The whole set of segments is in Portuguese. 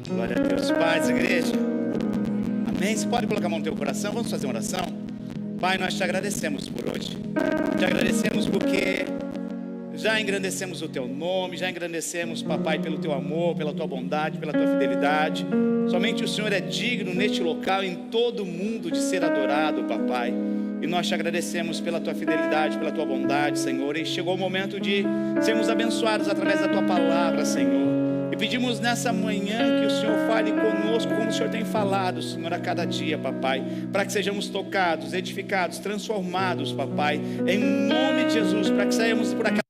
Glória a Deus. Paz, igreja. Amém. Você pode colocar a mão no teu coração? Vamos fazer uma oração? Pai, nós te agradecemos por hoje. Te agradecemos porque já engrandecemos o teu nome, já engrandecemos, papai, pelo teu amor, pela tua bondade, pela tua fidelidade. Somente o Senhor é digno neste local, em todo o mundo, de ser adorado, papai. E nós te agradecemos pela tua fidelidade, pela tua bondade, Senhor. E chegou o momento de sermos abençoados através da tua palavra, Senhor. E pedimos nessa manhã que o Senhor fale conosco como o Senhor tem falado, Senhor, a cada dia, papai, para que sejamos tocados, edificados, transformados, papai, em nome de Jesus, para que saímos por aquela,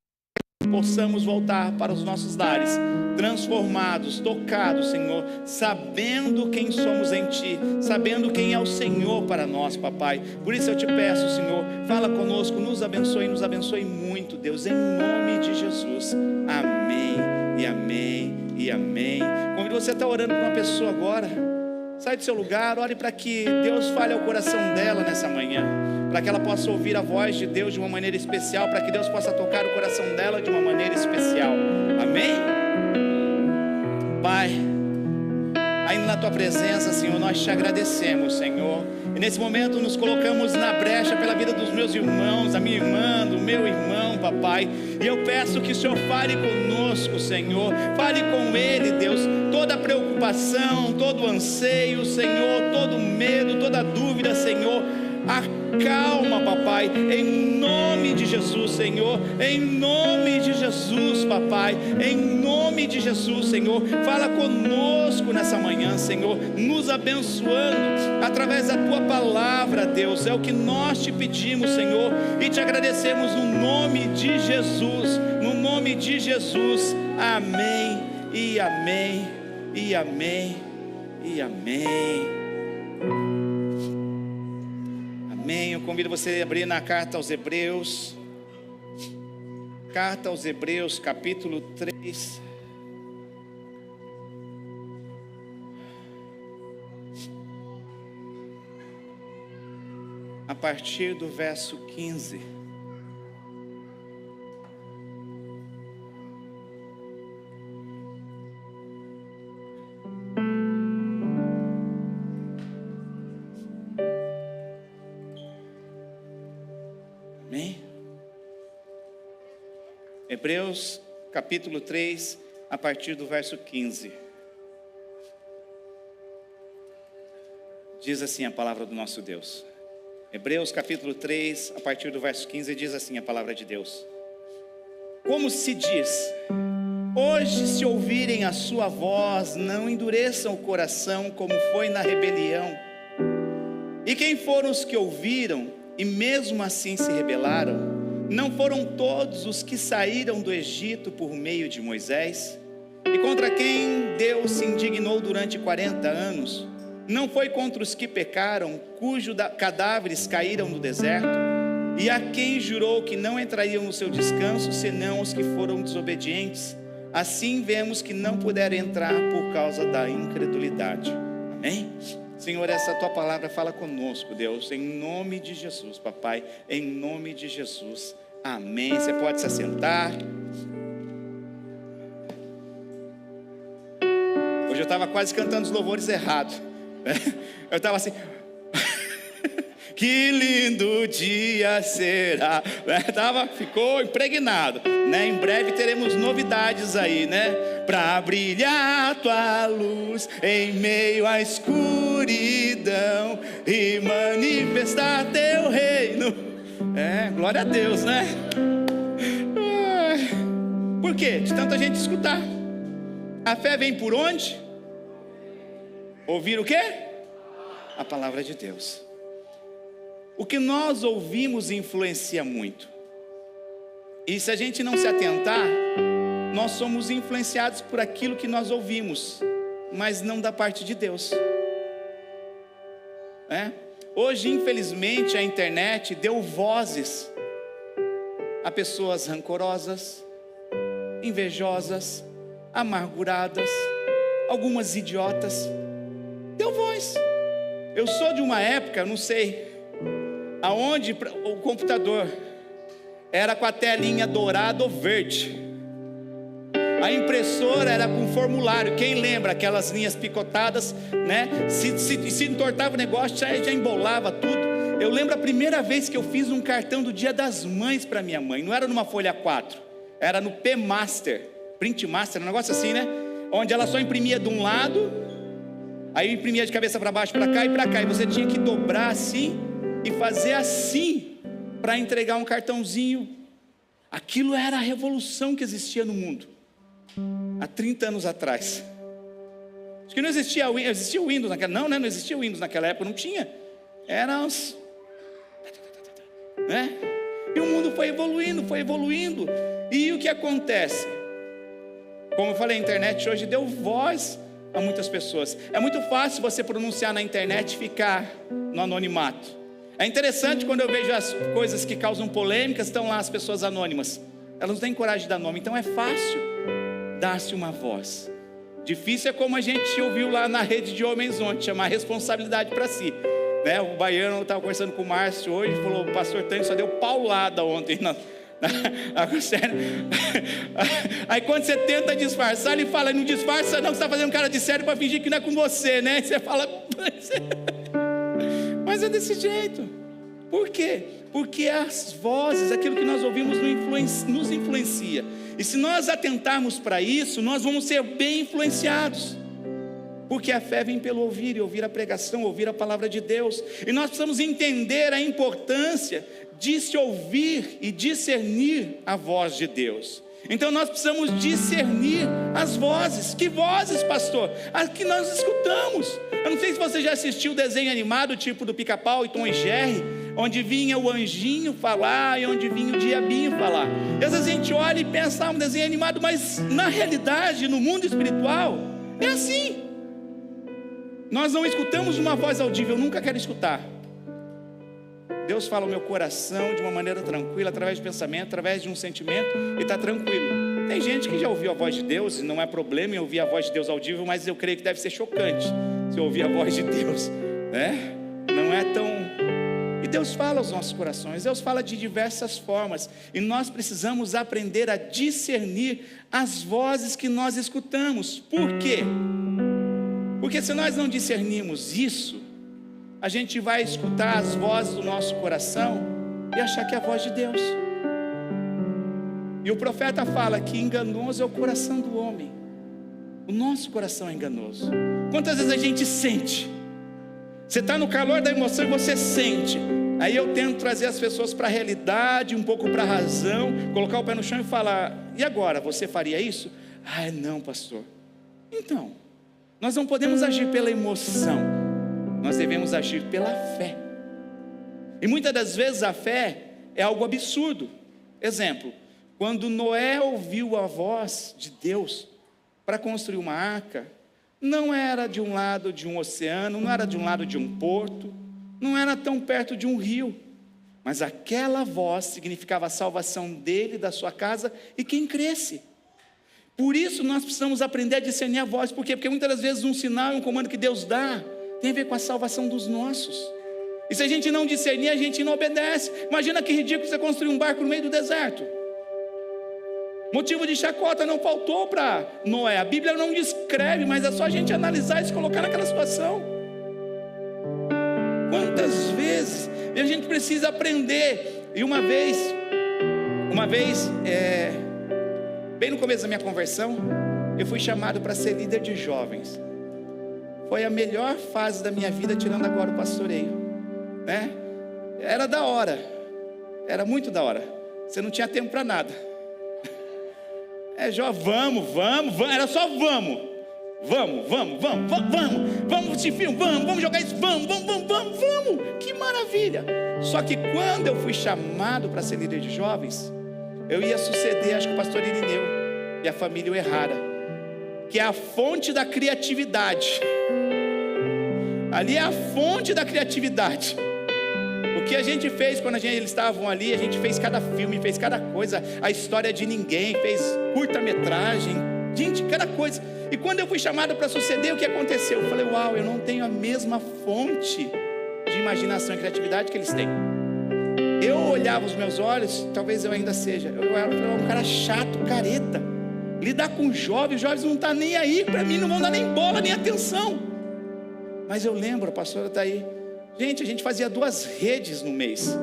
possamos voltar para os nossos lares, transformados, tocados, Senhor, sabendo quem somos em Ti, sabendo quem é o Senhor para nós, papai. Por isso eu te peço, Senhor, fala conosco, nos abençoe muito, Deus, em nome de Jesus. Amém e amém e amém. Convido você a estar orando por uma pessoa agora. Sai do seu lugar, ore para que Deus fale ao coração dela nessa manhã, para que ela possa ouvir a voz de Deus de uma maneira especial, para que Deus possa tocar o coração dela de uma maneira especial. Amém? Pai, ainda na tua presença, Senhor, nós te agradecemos, Senhor. E nesse momento nos colocamos na brecha pela vida dos meus irmãos, da minha irmã, do meu irmão, papai. E eu peço que o Senhor fale conosco, Senhor. Fale com ele, Deus. Toda preocupação, todo anseio, Senhor, todo medo, toda dúvida, Senhor, acalma, papai, em nome de Jesus, Senhor, em nome de Jesus, papai, em nome de Jesus, Senhor. Fala conosco nessa manhã, Senhor, nos abençoando através da tua palavra, Deus. É o que nós te pedimos, Senhor, e te agradecemos no nome de Jesus, no nome de Jesus. Amém e amém e amém e amém. Amém. Eu convido você a abrir na carta aos Hebreus, capítulo 3. A partir do verso 15. Amém? Hebreus capítulo 3, a partir do verso 15. Diz assim a palavra do nosso Deus. Hebreus capítulo 3, a partir do verso 15, diz assim a palavra de Deus. Como se diz: hoje, se ouvirem a sua voz, não endureçam o coração como foi na rebelião. E quem foram os que ouviram e mesmo assim se rebelaram? Não foram todos os que saíram do Egito por meio de Moisés? E contra quem Deus se indignou durante 40 anos? Não foi contra os que pecaram, cujos cadáveres caíram no deserto? E a quem jurou que não entrariam no seu descanso, senão os que foram desobedientes? Assim vemos que não puderam entrar por causa da incredulidade. Amém? Senhor, essa tua palavra fala conosco, Deus, em nome de Jesus, papai, em nome de Jesus. Amém. Você pode se assentar. Hoje eu estava quase cantando os louvores errados. Eu estava assim... Que lindo dia será, ficou impregnado, né? Em breve teremos novidades aí, né? Para brilhar a tua luz em meio à escuridão e manifestar teu reino. Glória a Deus, né? Por quê? De tanta gente escutar. A fé vem por onde? Ouvir o quê? A palavra de Deus. O que nós ouvimos influencia muito. E se a gente não se atentar, nós somos influenciados por aquilo que nós ouvimos, mas não da parte de Deus. Hoje, infelizmente, a internet deu vozes a pessoas rancorosas, invejosas, amarguradas, algumas idiotas. Deu voz. Eu sou de uma época, não sei... aonde o computador era com a telinha dourada ou verde. A impressora era com formulário. Quem lembra aquelas linhas picotadas, né? Se entortava o negócio, já embolava tudo. Eu lembro a primeira vez que eu fiz um cartão do Dia das Mães para minha mãe. Não era numa folha 4, era no P-Master, Print Master, um negócio assim, né? Onde ela só imprimia de um lado, aí imprimia de cabeça para baixo, para cá e para cá. E você tinha que dobrar assim e fazer assim para entregar um cartãozinho. Aquilo era a revolução que existia no mundo há 30 anos atrás. Acho que não existia o Windows naquela, não existia o Windows naquela época, não tinha. Era uns, né? E o mundo foi evoluindo. E o que acontece? Como eu falei, a internet hoje deu voz a muitas pessoas. É muito fácil você pronunciar na internet e ficar no anonimato. É interessante quando eu vejo as coisas que causam polêmicas, estão lá as pessoas anônimas. Elas não têm coragem de dar nome, então é fácil dar-se uma voz. Difícil é como a gente ouviu lá na Rede de Homens ontem, chamar responsabilidade para si, né? O Baiano estava conversando com o Márcio hoje, falou: o pastor Tânio só deu paulada ontem na sério. Aí quando você tenta disfarçar, ele fala: não disfarça não, que você está fazendo cara de sério para fingir que não é com você, né? Você fala mas é desse jeito. Por quê? Porque as vozes, aquilo que nós ouvimos nos influencia. E se nós atentarmos para isso, nós vamos ser bem influenciados. Porque a fé vem pelo ouvir, e ouvir a pregação, ouvir a palavra de Deus. E nós precisamos entender a importância de se ouvir e discernir a voz de Deus. Então nós precisamos discernir as vozes. Que vozes, pastor? As que nós escutamos. Eu não sei se você já assistiu o desenho animado tipo do Pica-Pau e Tom e Jerry, onde vinha o anjinho falar e onde vinha o diabinho falar. E às vezes a gente olha e pensa, um desenho animado, mas na realidade, no mundo espiritual, é assim. Nós não escutamos uma voz audível, eu nunca quero escutar. Deus fala ao meu coração de uma maneira tranquila, através de pensamento, através de um sentimento, e está tranquilo. Tem gente que já ouviu a voz de Deus, e não é problema em ouvir a voz de Deus audível, mas eu creio que deve ser chocante se ouvir a voz de Deus, né? Não é tão... E Deus fala aos nossos corações, Deus fala de diversas formas, e nós precisamos aprender a discernir as vozes que nós escutamos. Por quê? Porque se nós não discernirmos isso, a gente vai escutar as vozes do nosso coração e achar que é a voz de Deus. E o profeta fala que enganoso é o coração do homem. O nosso coração é enganoso. Quantas vezes a gente sente? Você está no calor da emoção e você sente. Aí eu tento trazer as pessoas para a realidade, um pouco para a razão, colocar o pé no chão e falar: e agora, você faria isso? Ah, não, pastor. Então, nós não podemos agir pela emoção, nós devemos agir pela fé. E muitas das vezes a fé é algo absurdo. Exemplo, quando Noé ouviu a voz de Deus para construir uma arca, não era de um lado de um oceano, não era de um lado de um porto, não era tão perto de um rio, mas aquela voz significava a salvação dele, da sua casa e quem cresce. Por isso nós precisamos aprender a discernir a voz. Por quê? Porque muitas das vezes um sinal e um comando que Deus dá tem a ver com a salvação dos nossos. E se a gente não discernir, a gente não obedece. Imagina que ridículo você construir um barco no meio do deserto. Motivo de chacota não faltou para Noé. A Bíblia não descreve, mas é só a gente analisar e se colocar naquela situação. Quantas vezes a gente precisa aprender. E uma vez, bem no começo da minha conversão, eu fui chamado para ser líder de jovens. Foi a melhor fase da minha vida, tirando agora o pastoreio, né? Era da hora, era muito da hora. Você não tinha tempo para nada. Vamos, era só vamos assistir filme, vamos jogar isso, vamos, que maravilha. Só que quando eu fui chamado para ser líder de jovens, eu ia suceder, acho que o pastor Irineu e a família o Errara, que é a fonte da criatividade. Ali é a fonte da criatividade. O que a gente fez quando eles estavam ali, a gente fez cada filme, fez cada coisa, a história de ninguém, fez curta-metragem, gente, cada coisa. E quando eu fui chamado para suceder, o que aconteceu? Eu falei, uau, eu não tenho a mesma fonte de imaginação e criatividade que eles têm. Eu olhava os meus olhos, talvez eu ainda seja, eu era um cara chato, careta. lidar com os jovens não estão nem aí para mim, não vão dar nem bola, nem atenção. Mas eu lembro, a pastora está aí, gente, a gente fazia 2 redes no mês.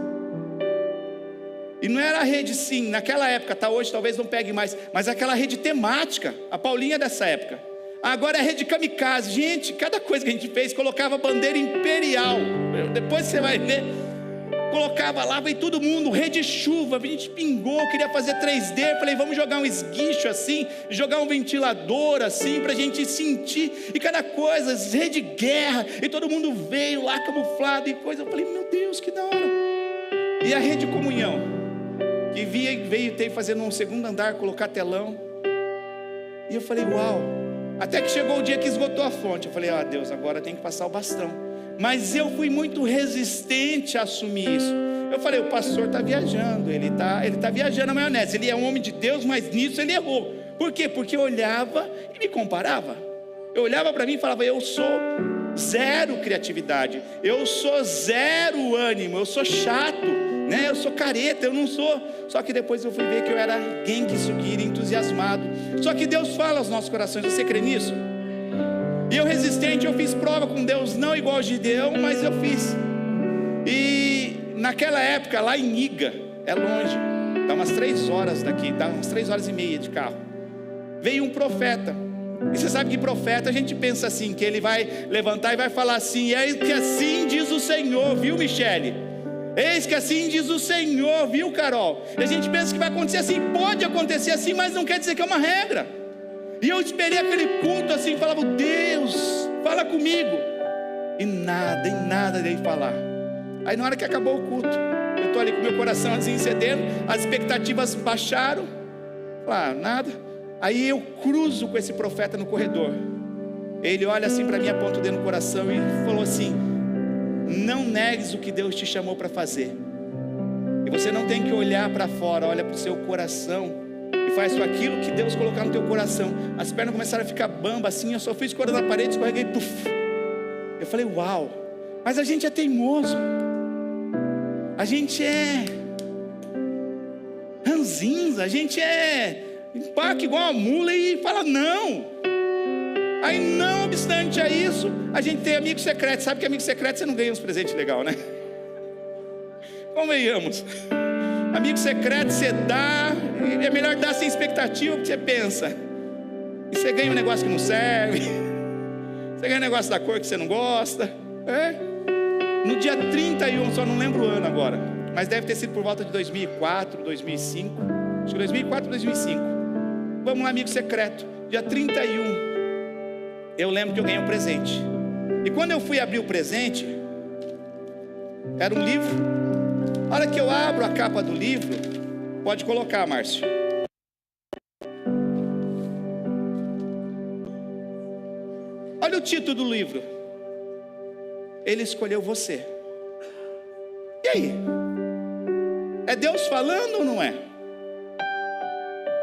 E não era a rede sim, naquela época, tá? Hoje talvez não pegue mais, mas aquela rede temática, a Paulinha dessa época. Agora é a rede kamikaze. Gente, cada coisa que a gente fez, colocava bandeira imperial. Depois você vai ver, colocava lá, veio todo mundo, rede chuva, a gente pingou, queria fazer 3D, falei, vamos jogar um esguicho assim, jogar um ventilador assim, pra gente sentir, e cada coisa, rede guerra, e todo mundo veio lá camuflado e coisa, eu falei, meu Deus, que da hora. E a rede comunhão, que veio ter fazendo um segundo andar, colocar telão, e eu falei, uau, até que chegou o dia que esgotou a fonte, eu falei, Deus, agora tem que passar o bastão. Mas eu fui muito resistente a assumir isso. Eu falei, o pastor está viajando, ele tá viajando a maionese, ele é um homem de Deus, mas nisso ele errou. Por quê? Porque eu olhava e me comparava. Eu olhava para mim e falava, eu sou zero criatividade, eu sou zero ânimo, eu sou chato, né? Eu sou careta, eu não sou. Só que depois eu fui ver que eu era genki sugiri, entusiasmado. Só que Deus fala aos nossos corações, você crê nisso? E eu resistente, eu fiz prova com Deus, não igual a Gideão, mas eu fiz. E naquela época, lá em Iga, é longe, dá umas 3 horas daqui, dá umas 3 horas e meia de carro. Veio um profeta, e você sabe que profeta, a gente pensa assim, que ele vai levantar e vai falar assim, eis que assim diz o Senhor, viu, Michele? Eis que assim diz o Senhor, viu, Carol? E a gente pensa que vai acontecer assim, pode acontecer assim, mas não quer dizer que é uma regra. E eu esperei aquele culto assim, falava, Deus, fala comigo. E nada dele falar. Aí na hora que acabou o culto, eu estou ali com meu coração assim cedendo, as expectativas baixaram. Nada. Aí eu cruzo com esse profeta no corredor. Ele olha assim para mim, aponta o dedo no coração e falou assim, não negues o que Deus te chamou para fazer. E você não tem que olhar para fora, olha para o seu coração. E faz aquilo que Deus colocar no teu coração. As pernas começaram a ficar bamba assim, eu só fiz corda na parede, escorreguei, puf. Eu falei, uau. Mas a gente é teimoso, a gente é ranzinza, a gente é empaque igual a mula e fala não. Aí não obstante a isso, a gente tem amigo secreto. Sabe que amigo secreto você não ganha uns presentes legais, né? Convenhamos. Amigo secreto você dá, é melhor dar sem expectativa, porque você pensa. E você ganha um negócio que não serve. Você ganha um negócio da cor que você não gosta. No dia 31, só não lembro o ano agora, mas deve ter sido por volta de 2004, 2005. Acho que 2004, 2005. Vamos lá, amigo secreto. Dia 31, eu lembro que eu ganhei um presente. E quando eu fui abrir o presente, era um livro. A hora que eu abro a capa do livro, pode colocar, Márcio. Olha o título do livro. Ele escolheu você. E aí? É Deus falando ou não é?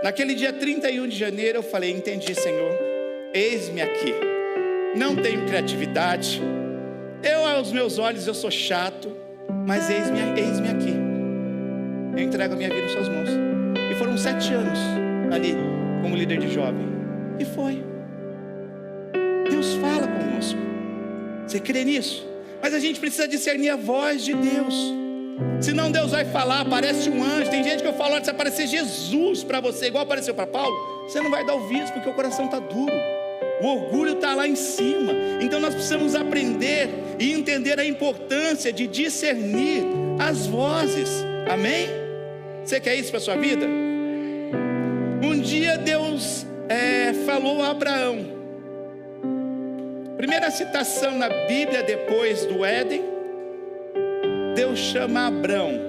Naquele dia 31 de janeiro eu falei, entendi, Senhor, eis-me aqui. Não tenho criatividade. Aos meus olhos eu sou chato, mas eis-me aqui. Eu entrego a minha vida em suas mãos. E foram 7 anos ali como líder de jovem. E foi. Deus fala conosco. Você crê nisso? Mas a gente precisa discernir a voz de Deus. Senão Deus vai falar, aparece um anjo. Tem gente que eu falo, olha, se aparecer Jesus para você, igual apareceu para Paulo, você não vai dar ouvidos porque o coração está duro. O orgulho está lá em cima. Então nós precisamos aprender e entender a importância de discernir as vozes. Amém? Você quer isso para a sua vida? Um dia Deus falou a Abraão. Primeira citação na Bíblia depois do Éden. Deus chama Abrão.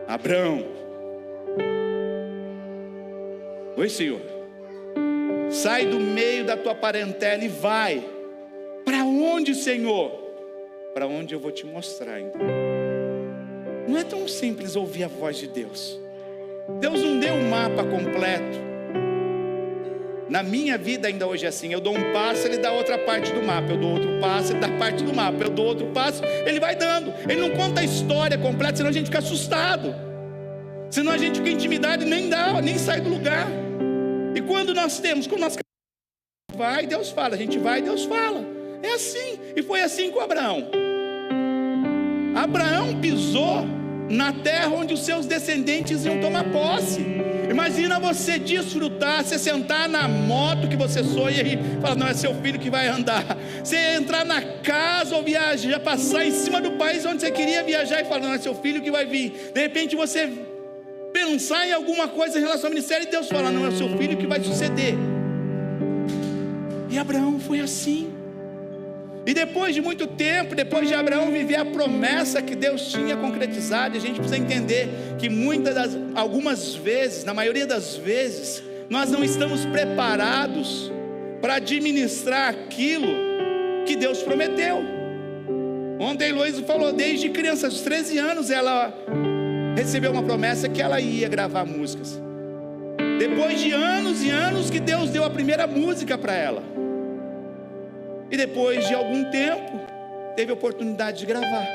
Abrão. Oi, Senhor. Sai do meio da tua parentela e vai. Para onde, Senhor? Para onde eu vou te mostrar ainda. Não é tão simples ouvir a voz de Deus. Deus não deu um mapa completo. Na minha vida ainda hoje é assim. Eu dou um passo, Ele dá outra parte do mapa. Eu dou outro passo, Ele dá parte do mapa. Eu dou outro passo, Ele vai dando. Ele não conta a história completa, senão a gente fica assustado. Senão a gente fica em intimidade e nem sai do lugar. quando nós vai, Deus fala, a gente vai, Deus fala. É assim, e foi assim com Abraão. Abraão pisou na terra onde os seus descendentes iam tomar posse. Imagina você desfrutar, você sentar na moto que você sonha e falar, não, é seu filho que vai andar. Você entrar na casa ou viajar, passar em cima do país onde você queria viajar e falar, não, é seu filho que vai vir. De repente você pensar em alguma coisa em relação ao ministério e Deus fala, não, é o seu filho que vai suceder. E Abraão foi assim. E depois de muito tempo, depois de Abraão viver a promessa que Deus tinha concretizado, a gente precisa entender que algumas vezes, na maioria das vezes, nós não estamos preparados para administrar aquilo que Deus prometeu. Ontem a Heloísa falou, desde criança, aos 13 anos, ela recebeu uma promessa que ela ia gravar músicas. Depois de anos e anos que Deus deu a primeira música para ela. E depois de algum tempo, teve a oportunidade de gravar.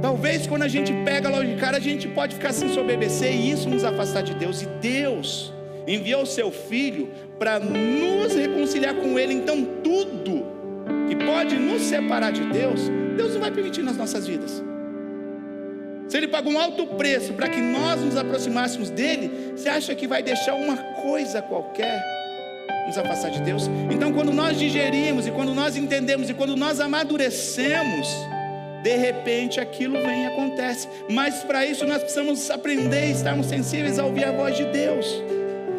Talvez quando a gente pega logo de cara, a gente pode ficar assim sobre BBC e isso nos afastar de Deus. E Deus enviou o seu Filho para nos reconciliar com Ele. Então tudo que pode nos separar de Deus, Deus não vai permitir nas nossas vidas. Se Ele pagou um alto preço para que nós nos aproximássemos dEle, você acha que vai deixar uma coisa qualquer nos afastar de Deus? Então quando nós digerimos, e quando nós entendemos, e quando nós amadurecemos, de repente aquilo vem e acontece. Mas para isso nós precisamos aprender, estarmos sensíveis a ouvir a voz de Deus.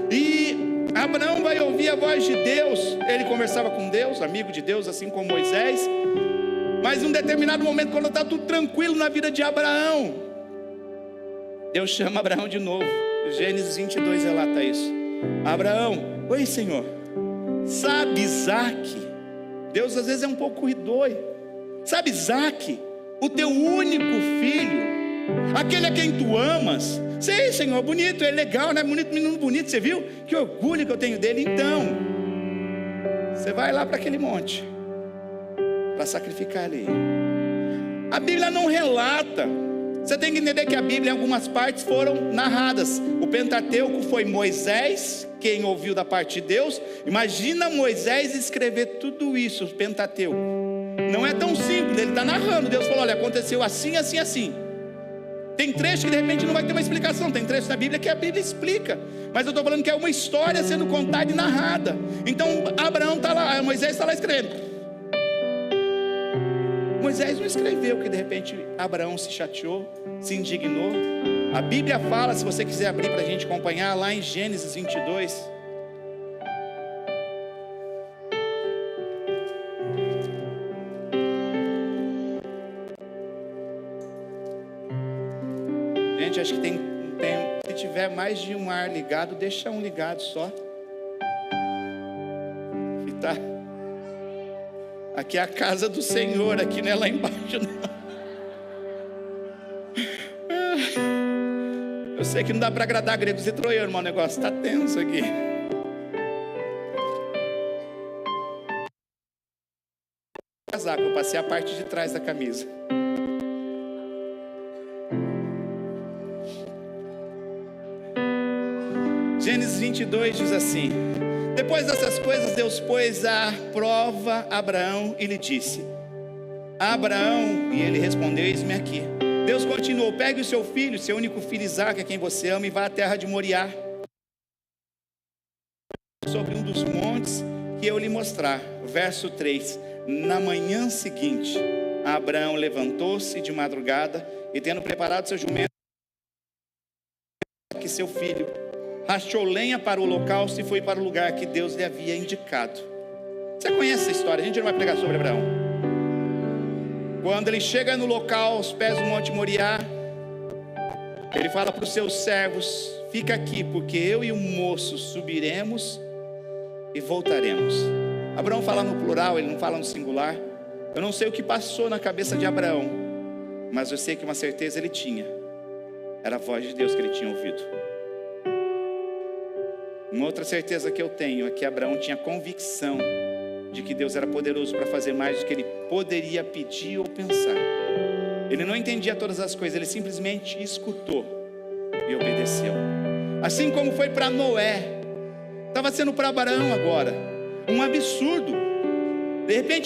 E Abraão vai ouvir a voz de Deus. Ele conversava com Deus, amigo de Deus, assim como Moisés. Mas em um determinado momento, quando está tudo tranquilo na vida de Abraão, Deus chama Abraão de novo. Gênesis 22 relata isso. Abraão, oi Senhor, sabe Isaac? Deus às vezes é um pouco corridor. Sabe Isaac, o teu único filho, aquele a quem tu amas? Sei Senhor, bonito, é legal, né? Bonito, menino bonito, você viu? Que orgulho que eu tenho dele. Então, você vai lá para aquele monte para sacrificar ali. A Bíblia não relata. Você tem que entender que a Bíblia em algumas partes foram narradas. O Pentateuco foi Moisés quem ouviu da parte de Deus. Imagina Moisés escrever tudo isso, o Pentateuco. Não é tão simples, ele está narrando. Deus falou, olha, aconteceu assim, assim, assim. Tem trecho que de repente não vai ter uma explicação. Tem trecho na Bíblia que a Bíblia explica. Mas eu estou falando que é uma história sendo contada e narrada. Então Abraão está lá, Moisés está lá escrevendo. Moisés não escreveu que de repente Abraão se chateou, se indignou. A Bíblia fala, se você quiser abrir para a gente acompanhar, lá em Gênesis 22. Gente, acho que tem, se tiver mais de um ar ligado, deixa um ligado só. E tá. Aqui é a casa do Senhor, aqui não é lá embaixo não. Eu sei que não dá para agradar gregos e troianos, mas o negócio está tenso aqui. Casaco, eu passei a parte de trás da camisa. Gênesis 22 diz assim: depois dessas coisas, Deus pôs à prova Abraão e lhe disse: Abraão, e ele respondeu: eis-me aqui. Deus continuou: pegue o seu filho, seu único filho Isaque, a quem você ama, e vá à terra de Moriá, sobre um dos montes que eu lhe mostrar. Verso 3: na manhã seguinte, Abraão levantou-se de madrugada, e tendo preparado seu jumento, que seu filho, rachou lenha para o holocausto e foi para o lugar que Deus lhe havia indicado. Você conhece essa história? A gente não vai pregar sobre Abraão. Quando ele chega no local, aos pés do Monte Moriá, ele fala para os seus servos: fica aqui, porque eu e o moço subiremos e voltaremos. Abraão fala no plural, ele não fala no singular. Eu não sei o que passou na cabeça de Abraão, mas eu sei que uma certeza ele tinha: era a voz de Deus que ele tinha ouvido. Uma outra certeza que eu tenho é que Abraão tinha convicção de que Deus era poderoso para fazer mais do que ele poderia pedir ou pensar. Ele não entendia todas as coisas, ele simplesmente escutou e obedeceu. assim como foi para Noé, estava sendo para Abraão agora, um absurdo. De repente,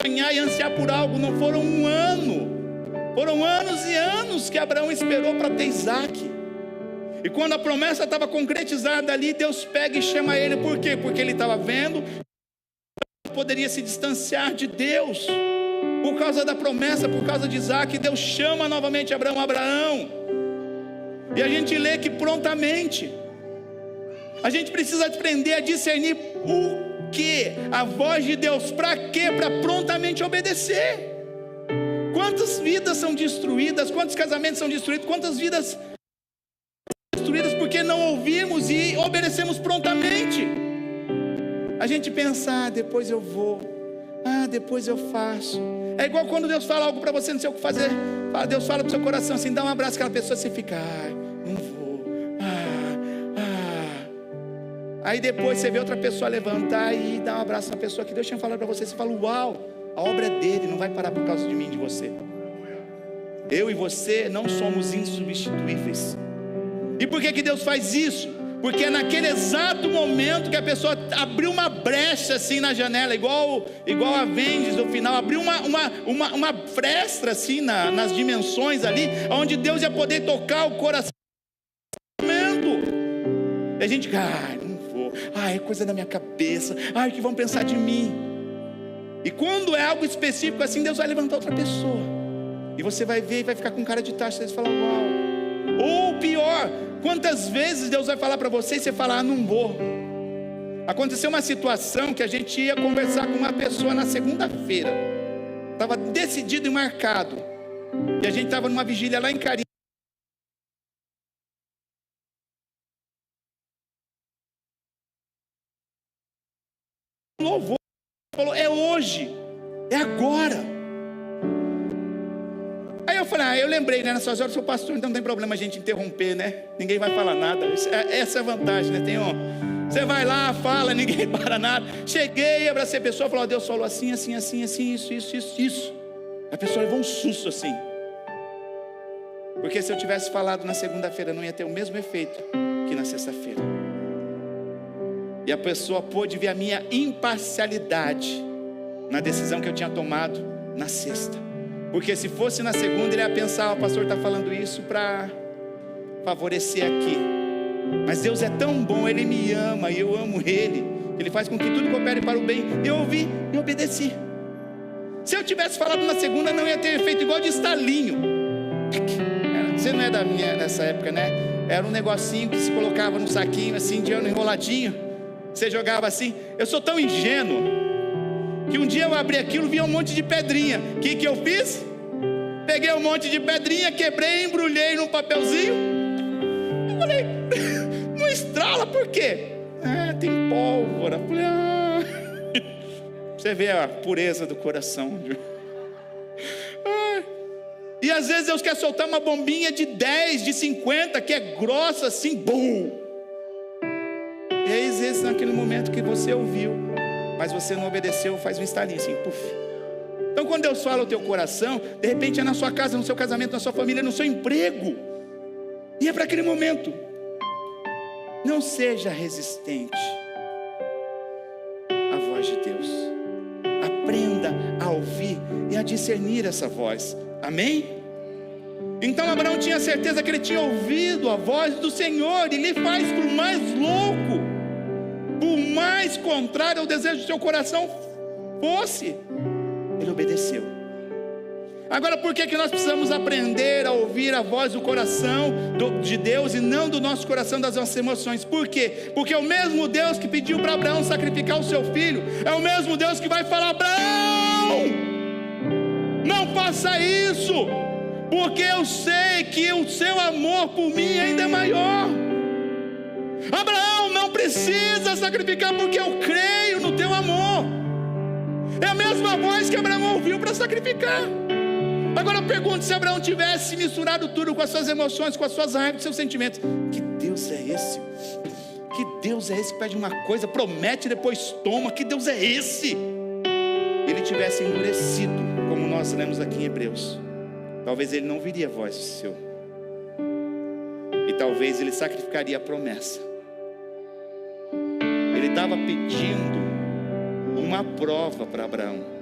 sonhar e ansiar por algo, não foram um ano, foram anos e anos que Abraão esperou para ter Isaac. E quando a promessa estava concretizada ali, Deus pega e chama ele. Por quê? Porque ele estava vendo que poderia se distanciar de Deus. Por causa da promessa, por causa de Isaac, Deus chama novamente Abraão, Abraão. E a gente lê que prontamente. A gente precisa aprender a discernir o que? A voz de Deus. Para quê? Para prontamente obedecer. Quantas vidas são destruídas? Quantos casamentos são destruídos? Quantas vidas são destruídas porque não ouvimos e obedecemos prontamente? A gente pensa, depois eu vou, depois eu faço. É igual quando Deus fala algo para você, não sei o que fazer. Deus fala para o seu coração assim, dá um abraço àquela pessoa, você fica, não vou. Aí depois você vê outra pessoa levantar e dar um abraço na pessoa que Deus tinha falado para você. Você fala, uau, a obra é dele, não vai parar por causa de mim, de você. Eu e você não somos insubstituíveis. E por que Deus faz isso? Porque é naquele exato momento que a pessoa abriu uma brecha assim na janela, igual a Vendes no final, abriu uma fresta assim nas dimensões ali, onde Deus ia poder tocar o coração. E a gente, não vou, é coisa da minha cabeça, o que vão pensar de mim? E quando é algo específico assim, Deus vai levantar outra pessoa, e você vai ver e vai ficar com cara de taxa, e você fala, uau. Ou pior, quantas vezes Deus vai falar para você e você fala, não vou. Aconteceu uma situação que a gente ia conversar com uma pessoa na segunda-feira, estava decidido e marcado, e a gente estava numa vigília lá em Carinho. Louvor, falou, é hoje, é agora. Aí eu falei, eu lembrei, né? Nessas horas eu sou pastor, então não tem problema a gente interromper, né? Ninguém vai falar nada. Essa é a vantagem, né? Você vai lá, fala, ninguém para nada. Cheguei, abracei a pessoa, falou, Deus falou assim, isso. A pessoa levou um susto assim. Porque se eu tivesse falado na segunda-feira, não ia ter o mesmo efeito que na sexta-feira. E a pessoa pôde ver a minha imparcialidade na decisão que eu tinha tomado na sexta. Porque se fosse na segunda, ele ia pensar, o pastor está falando isso para favorecer aqui. Mas Deus é tão bom, Ele me ama e eu amo Ele. Ele faz com que tudo coopere para o bem. Eu ouvi e obedeci. Se eu tivesse falado na segunda, não ia ter efeito igual de estalinho. Você não é dessa época, né? Era um negocinho que se colocava num saquinho assim, de ano enroladinho. Você jogava assim. Eu sou tão ingênuo que um dia eu abri aquilo, vi um monte de pedrinha. O que eu fiz? Peguei um monte de pedrinha, quebrei, embrulhei num papelzinho. Eu falei, não estrala, por quê? Tem pólvora. Eu falei, Você vê a pureza do coração. E às vezes Deus quer soltar uma bombinha de 10, de 50, que é grossa assim, bum. E aí às vezes naquele momento que você ouviu, mas você não obedeceu, faz um estalinho assim, puf. Então quando Deus fala ao teu coração, de repente é na sua casa, no seu casamento, na sua família, no seu emprego, e é para aquele momento. Não seja resistente à voz de Deus. Aprenda a ouvir e a discernir essa voz. Amém? Então Abraão tinha certeza que ele tinha ouvido a voz do Senhor, e lhe faz por mais louco, por mais contrário ao desejo do seu coração fosse, ele obedeceu. Agora, por que nós precisamos aprender a ouvir a voz do coração de Deus e não do nosso coração, das nossas emoções? Por quê? Porque o mesmo Deus que pediu para Abraão sacrificar o seu filho é o mesmo Deus que vai falar, Abraão, não faça isso, porque eu sei que o seu amor por mim ainda é maior. Abraão, não precisa sacrificar, porque eu creio no teu amor. É a mesma voz que Abraão ouviu para sacrificar. Agora eu pergunto, se Abraão tivesse misturado tudo com as suas emoções, com as suas raivas, com os seus sentimentos, que Deus é esse? Que Deus é esse que pede uma coisa, promete e depois toma? Que Deus é esse? Ele tivesse endurecido, como nós lemos aqui em Hebreus, talvez ele não viria a voz seu. E talvez ele sacrificaria a promessa. Ele estava pedindo uma prova para Abraão.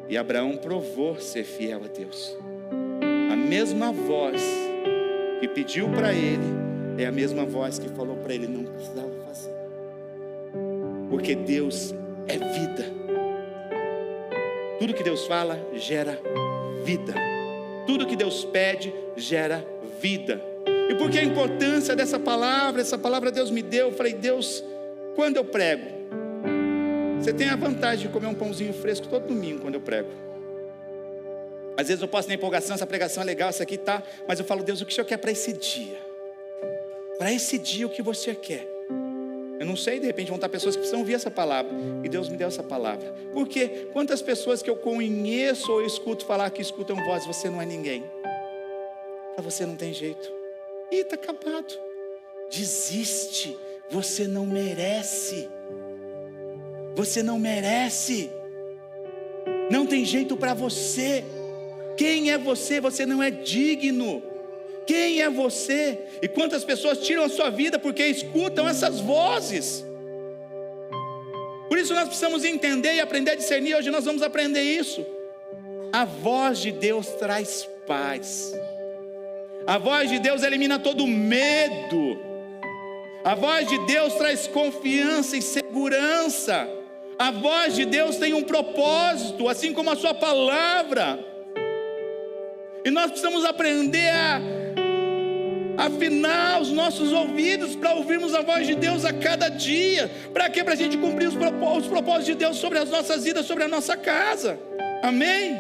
E Abraão provou ser fiel a Deus. A mesma voz que pediu para ele é a mesma voz que falou para ele: não precisava fazer. Porque Deus é vida. Tudo que Deus fala gera vida. Tudo que Deus pede gera vida. E por que a importância dessa palavra? Essa palavra Deus me deu. Eu falei: Deus, quando eu prego, você tem a vantagem de comer um pãozinho fresco todo domingo quando eu prego. Às vezes eu posso na empolgação, essa pregação é legal, essa aqui tá, mas eu falo: Deus, o que o Senhor quer para esse dia? Para esse dia o que você quer? Eu não sei, de repente vão estar pessoas que precisam ouvir essa palavra. E Deus me deu essa palavra. Porque quantas pessoas que eu conheço ou escuto falar que escutam voz: você não é ninguém, para você não tem jeito, ih, está acabado, desiste, você não merece. Você não merece. Não tem jeito para você. Quem é você? Você não é digno. Quem é você? E quantas pessoas tiram a sua vida porque escutam essas vozes? Por isso nós precisamos entender e aprender a discernir. Hoje nós vamos aprender isso. A voz de Deus traz paz. A voz de Deus elimina todo medo. A voz de Deus traz confiança e segurança. A voz de Deus tem um propósito, assim como a sua palavra. E nós precisamos aprender a afinar os nossos ouvidos para ouvirmos a voz de Deus a cada dia. Para quê? Para a gente cumprir os propósitos de Deus sobre as nossas vidas, sobre a nossa casa. Amém?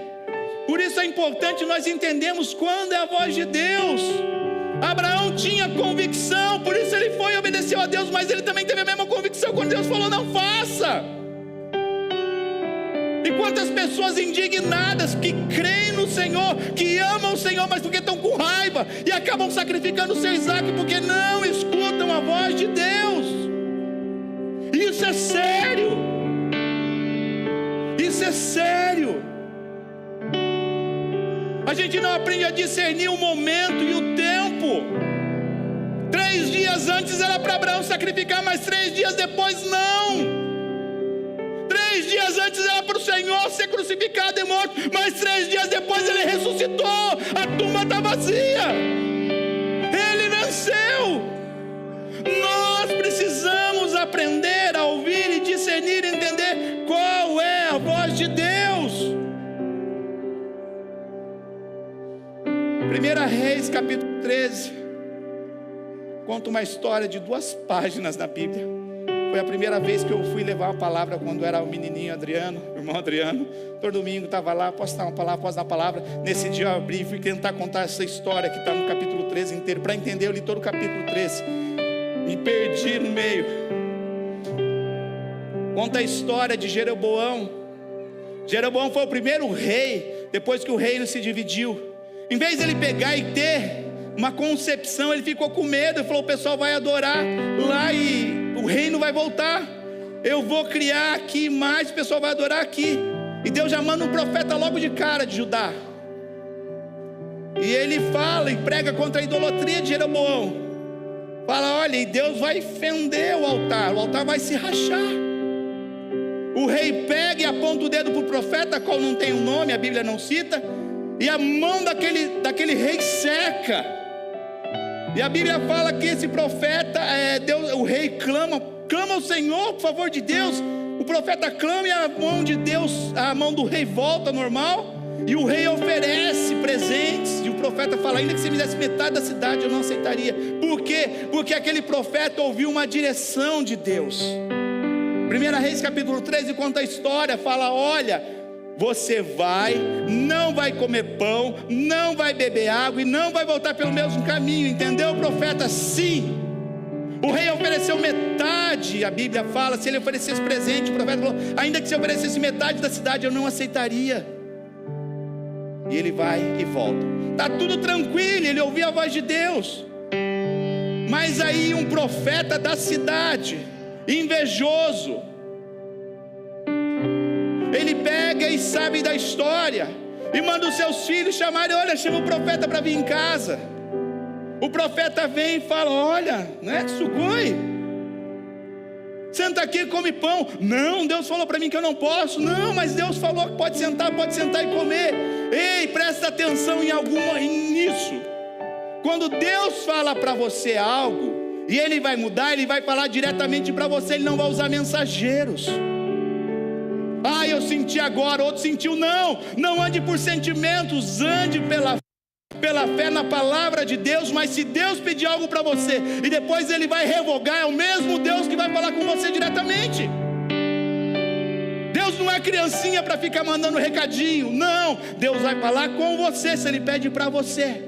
Por isso é importante nós entendermos quando é a voz de Deus. Abraão tinha convicção, por isso ele foi e obedeceu a Deus, mas ele também teve a mesma convicção quando Deus falou: não faça. E quantas pessoas indignadas que creem no Senhor, que amam o Senhor, mas porque estão com raiva e acabam sacrificando o seu Isaac porque não escutam a voz de Deus. Isso é sério. Isso é sério. A gente não aprende a discernir o momento e o tempo. 3 dias antes era para Abraão sacrificar, mas 3 dias depois não. 3 dias antes era para o Senhor ser crucificado e morto, mas 3 dias depois ele ressuscitou. A tumba está vazia. Ele venceu. Nós precisamos aprender a ouvir e discernir, entender qual é a voz de Deus. 1 Reis capítulo 13 conta uma história de 2 páginas na Bíblia. Foi a primeira vez que eu fui levar uma palavra quando era o menininho Adriano, o irmão Adriano. Todo domingo estava lá: posso dar uma palavra, posso dar uma palavra. Nesse dia eu abri e fui tentar contar essa história que está no capítulo 13 inteiro. Para entender, eu li todo o capítulo 13. Me perdi no meio. Conta a história de Jeroboão. Jeroboão foi o primeiro rei, depois que o reino se dividiu. Em vez de ele pegar e ter uma concepção, ele ficou com medo. Ele falou: o pessoal vai adorar lá e o reino vai voltar. Eu vou criar aqui mais, o pessoal vai adorar aqui. E Deus já manda um profeta logo de cara de Judá. E ele fala e prega contra a idolatria de Jeroboão. Fala: olha, e Deus vai fender o altar vai se rachar. O rei pega e aponta o dedo para o profeta, qual não tem um nome, a Bíblia não cita. E a mão daquele rei seca. E a Bíblia fala que esse profeta, Deus, o rei clama ao Senhor, por favor de Deus. O profeta clama e a mão de Deus, a mão do rei volta normal. E o rei oferece presentes. E o profeta fala: ainda que você me desse metade da cidade, eu não aceitaria. Por quê? Porque aquele profeta ouviu uma direção de Deus. 1 Reis capítulo 13 conta a história. Fala: olha, você não vai comer pão, não vai beber água e não vai voltar pelo mesmo caminho. Entendeu, profeta? Sim. O rei ofereceu metade. A Bíblia fala: se ele oferecesse presente, o profeta falou: ainda que se oferecesse metade da cidade, eu não aceitaria. E ele vai e volta. Está tudo tranquilo, ele ouviu a voz de Deus. Mas aí um profeta da cidade, invejoso, ele pega e sabe da história e manda os seus filhos chamarem: olha, chama o profeta para vir em casa. O profeta vem e fala: olha, não é sugoi, senta aqui e come pão. Não, Deus falou para mim que eu não posso. Não, mas Deus falou que pode sentar e comer. Ei, presta atenção nisso. Quando Deus fala para você algo, e Ele vai mudar, Ele vai falar diretamente para você, Ele não vai usar mensageiros. Ah, eu senti agora, outro sentiu. Não ande por sentimentos, ande pela fé na palavra de Deus. Mas se Deus pedir algo para você e depois Ele vai revogar, é o mesmo Deus que vai falar com você diretamente. Deus não é criancinha para ficar mandando recadinho. Não, Deus vai falar com você se Ele pede para você.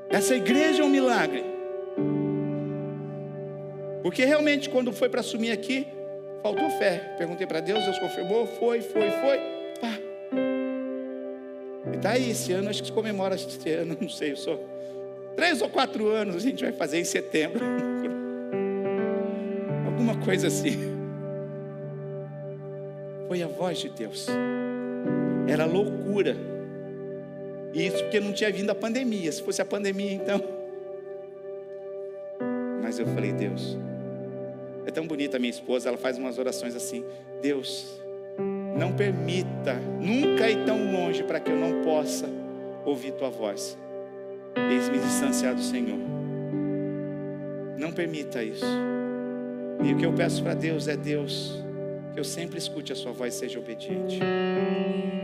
Essa igreja é um milagre. Porque realmente quando foi para assumir aqui, faltou fé. Perguntei para Deus, Deus confirmou, foi. Pá. E tá aí, esse ano, acho que se comemora esse ano, não sei, 3 ou 4 anos a gente vai fazer em setembro. Alguma coisa assim. Foi a voz de Deus. Era loucura. E isso porque não tinha vindo a pandemia. Se fosse a pandemia, então. Mas eu falei: Deus, é tão bonita a minha esposa, ela faz umas orações assim: Deus, não permita nunca ir tão longe para que eu não possa ouvir tua voz. Eis-me distanciar do Senhor. Não permita isso. E o que eu peço para Deus é: Deus, que eu sempre escute a sua voz e seja obediente.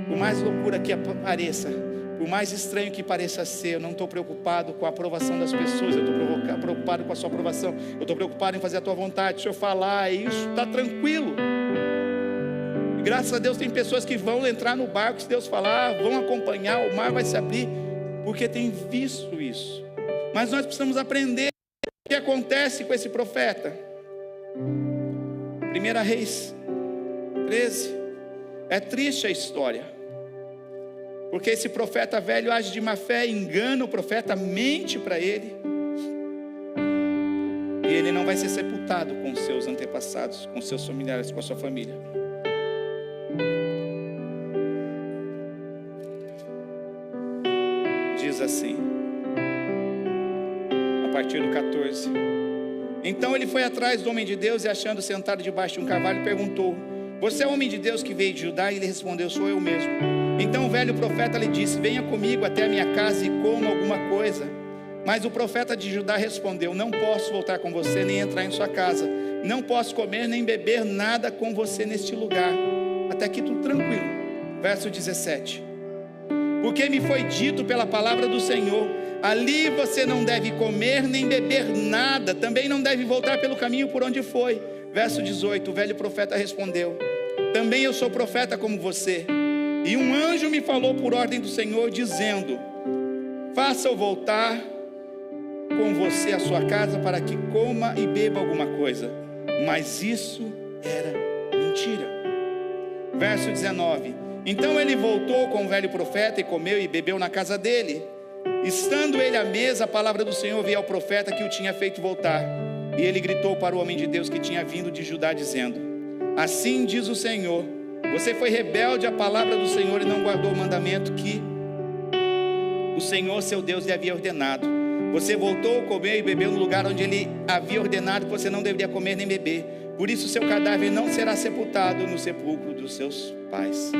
Por mais loucura que pareça, por mais estranho que pareça ser, eu não estou preocupado com a aprovação das pessoas. Eu estou preocupado com a sua aprovação. Eu estou preocupado em fazer a tua vontade. Se eu falar isso, está tranquilo. E graças a Deus tem pessoas que vão entrar no barco, se Deus falar, vão acompanhar, o mar vai se abrir, porque tem visto isso. Mas nós precisamos aprender o que acontece com esse profeta. 1 Reis 13. É triste a história, porque esse profeta velho age de má fé, engana o profeta, mente para ele, e ele não vai ser sepultado com seus antepassados, com seus familiares, com a sua família. Diz assim, a partir do 14: Então ele foi atrás do homem de Deus e, achando sentado debaixo de um cavalo, perguntou: Você é o homem de Deus que veio de Judá? E ele respondeu: Sou eu mesmo. Então o velho profeta lhe disse: Venha comigo até a minha casa e coma alguma coisa. Mas o profeta de Judá respondeu: Não posso voltar com você, nem entrar em sua casa. Não posso comer nem beber nada com você neste lugar. Até aqui tudo tranquilo. Verso 17: Porque me foi dito pela palavra do Senhor: Ali você não deve comer nem beber nada, também não deve voltar pelo caminho por onde foi. Verso 18: O velho profeta respondeu: Também eu sou profeta como você. E um anjo me falou por ordem do Senhor, dizendo: Faça-o voltar com você à sua casa, para que coma e beba alguma coisa. Mas isso era mentira. Verso 19: Então ele voltou com o velho profeta e comeu e bebeu na casa dele. Estando ele à mesa, a palavra do Senhor veio ao profeta que o tinha feito voltar. E ele gritou para o homem de Deus que tinha vindo de Judá, dizendo: Assim diz o Senhor: Você foi rebelde à palavra do Senhor e não guardou o mandamento que o Senhor seu Deus lhe havia ordenado. Você voltou a comer e bebeu no lugar onde ele havia ordenado que você não deveria comer nem beber. Por isso seu cadáver não será sepultado no sepulcro dos seus pais.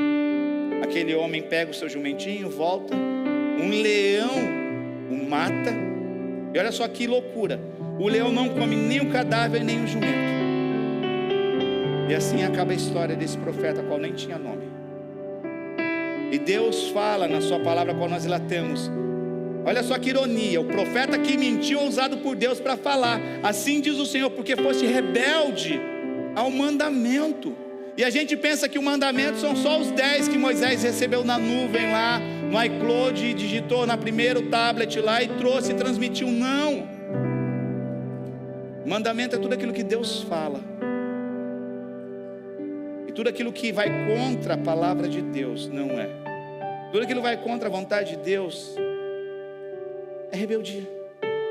Aquele homem pega o seu jumentinho, volta, um leão o mata. E olha só que loucura: o leão não come nem o cadáver nem o jumento. E assim acaba a história desse profeta, qual nem tinha nome. E Deus fala na sua palavra, qual nós relatamos. Olha só que ironia: o profeta que mentiu, usado por Deus para falar: Assim diz o Senhor, porque foste rebelde ao mandamento. E a gente pensa que o mandamento são só os 10 que Moisés recebeu na nuvem lá, no iCloud, digitou na primeiro tablet lá e trouxe e transmitiu. Não. Mandamento é tudo aquilo que Deus fala. E tudo aquilo que vai contra a palavra de Deus não é. Tudo aquilo que vai contra a vontade de Deus é rebeldia.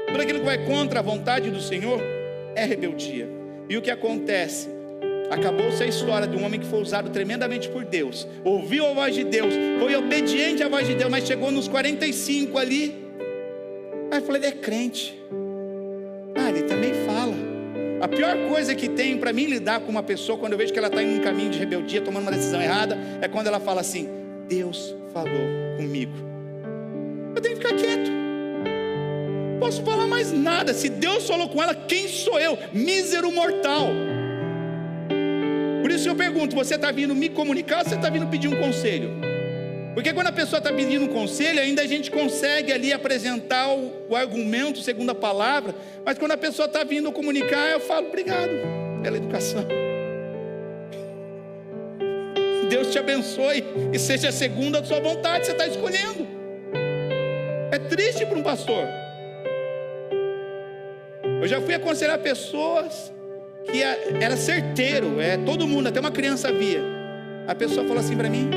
Tudo aquilo que vai contra a vontade do Senhor é rebeldia. E o que acontece? Acabou-se a história de um homem que foi usado tremendamente por Deus, ouviu a voz de Deus, foi obediente à voz de Deus, mas chegou nos 45 ali. Aí eu falei, ele é crente. Ele também fala. A pior coisa que tem para mim lidar com uma pessoa, quando eu vejo que ela está em um caminho de rebeldia, tomando uma decisão errada, é quando ela fala assim, Deus falou comigo. Eu tenho que ficar quieto. Não posso falar mais nada. Se Deus falou com ela, quem sou eu? Mísero mortal. Por isso eu pergunto, você está vindo me comunicar ou você está vindo pedir um conselho? Porque quando a pessoa está pedindo um conselho, ainda a gente consegue ali apresentar o argumento segundo a palavra, mas quando a pessoa está vindo comunicar, eu falo, obrigado pela educação. Deus te abençoe e seja segundo a sua vontade, você está escolhendo. É triste para um pastor. Eu já fui aconselhar pessoas que era certeiro, todo mundo, até uma criança via. A pessoa falou assim para mim,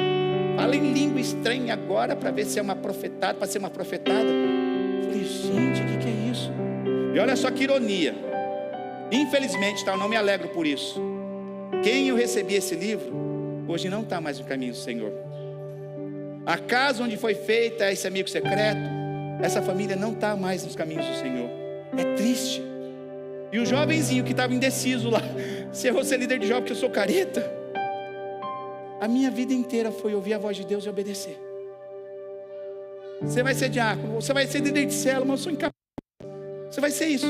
fala em língua estranha agora para ver se é uma profetada, para ser uma profetada. Eu falei, gente, o que é isso? E olha só que ironia. Infelizmente, eu não me alegro por isso. Quem eu recebi esse livro, hoje não está mais no caminho do Senhor. A casa onde foi feita esse amigo secreto, essa família não está mais nos caminhos do Senhor. É triste. E o jovenzinho que estava indeciso lá, se eu vou ser líder de jovem porque eu sou careta, a minha vida inteira foi ouvir a voz de Deus e obedecer. Você vai ser diácono, você vai ser líder de célula, mas eu sou incapaz. Você vai ser isso.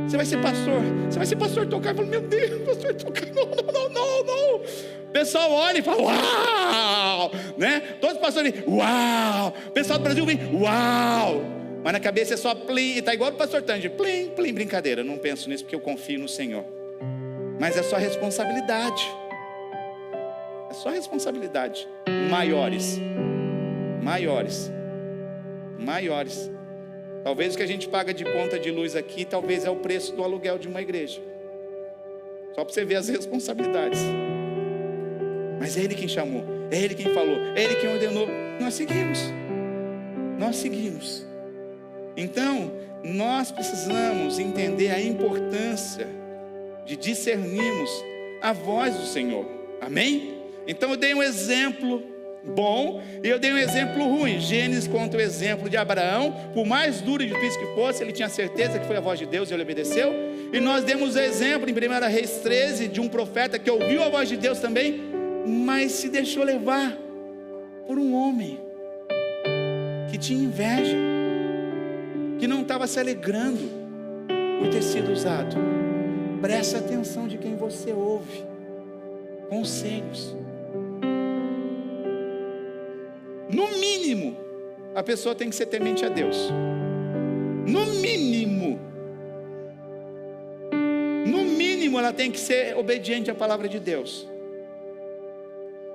Você vai ser pastor. Você vai ser pastor tocar. Eu falo, meu Deus, pastor tocar, não. O pessoal olha e fala, uau, né? Todos os pastores, uau. O pessoal do Brasil vem, uau. Mas na cabeça é só plim, está igual o pastor Tange, plim, plim, brincadeira. Eu não penso nisso porque eu confio no Senhor. Mas é só responsabilidade. É só responsabilidade. Maiores. Talvez o que a gente paga de conta de luz aqui, talvez é o preço do aluguel de uma igreja. Só para você ver as responsabilidades. Mas é Ele quem chamou, é Ele quem falou, é Ele quem ordenou. Nós seguimos. Então, nós precisamos entender a importância de discernirmos a voz do Senhor. Amém? Então eu dei um exemplo bom e eu dei um exemplo ruim. Gênesis conta o exemplo de Abraão. Por mais duro e difícil que fosse, ele tinha certeza que foi a voz de Deus e ele obedeceu. E nós demos o exemplo em 1 Reis 13 de um profeta que ouviu a voz de Deus também, mas se deixou levar por um homem que tinha inveja, que não estava se alegrando por ter sido usado. Presta atenção de quem você ouve. Conselhos. No mínimo, a pessoa tem que ser temente a Deus. No mínimo, ela tem que ser obediente à palavra de Deus.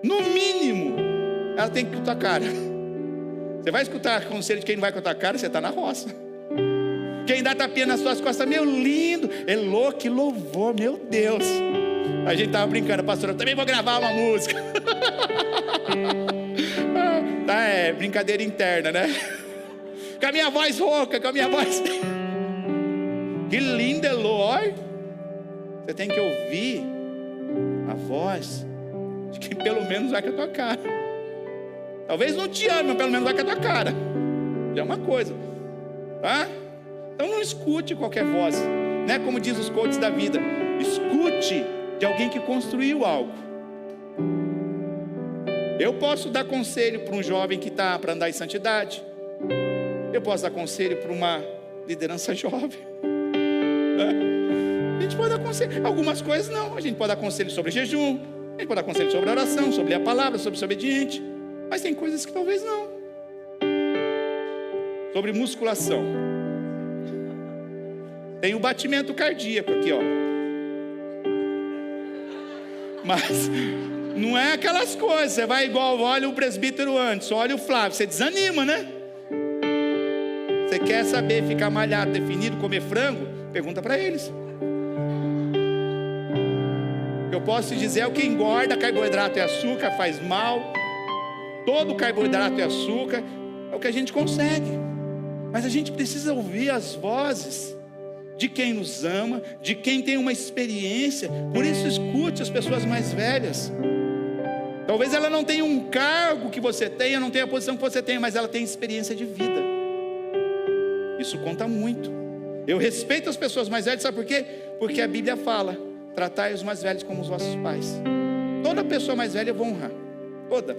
No mínimo, ela tem que escutar a cara. Você vai escutar conselho de quem não vai escutar a cara, você está na roça. Quem dá tapinha nas suas costas, meu lindo, Elô, que louvor, meu Deus. A gente estava brincando, pastor, eu também vou gravar uma música. Tá, é brincadeira interna, né? Com a minha voz rouca, com a minha voz. Que linda, Elô, olha. Você tem que ouvir a voz de quem pelo menos vai com a tua cara. Talvez não te ame, mas pelo menos vai com a tua cara. Já é uma coisa, tá? Então não escute qualquer voz, né? Como diz os coaches da vida, escute de alguém que construiu algo. Eu posso dar conselho para um jovem que está para andar em santidade. Eu posso dar conselho para uma liderança jovem, né? A gente pode dar conselho, algumas coisas não. A gente pode dar conselho sobre jejum, a gente pode dar conselho sobre oração, sobre a palavra, sobre ser obediente. Mas tem coisas que talvez não. Sobre musculação. Tem o batimento cardíaco aqui, ó. Mas não é aquelas coisas. Você vai igual, olha o presbítero antes, olha o Flávio, você desanima, né? Você quer saber ficar malhado, definido, comer frango? Pergunta para eles. O que eu posso te dizer é o que engorda, carboidrato e açúcar, faz mal. Todo carboidrato e açúcar é o que a gente consegue. Mas a gente precisa ouvir as vozes de quem nos ama, de quem tem uma experiência. Por isso escute as pessoas mais velhas. Talvez ela não tenha um cargo que você tenha, não tenha a posição que você tenha, mas ela tem experiência de vida. Isso conta muito. Eu respeito as pessoas mais velhas, sabe por quê? Porque a Bíblia fala: tratai os mais velhos como os vossos pais. Toda pessoa mais velha eu vou honrar. Toda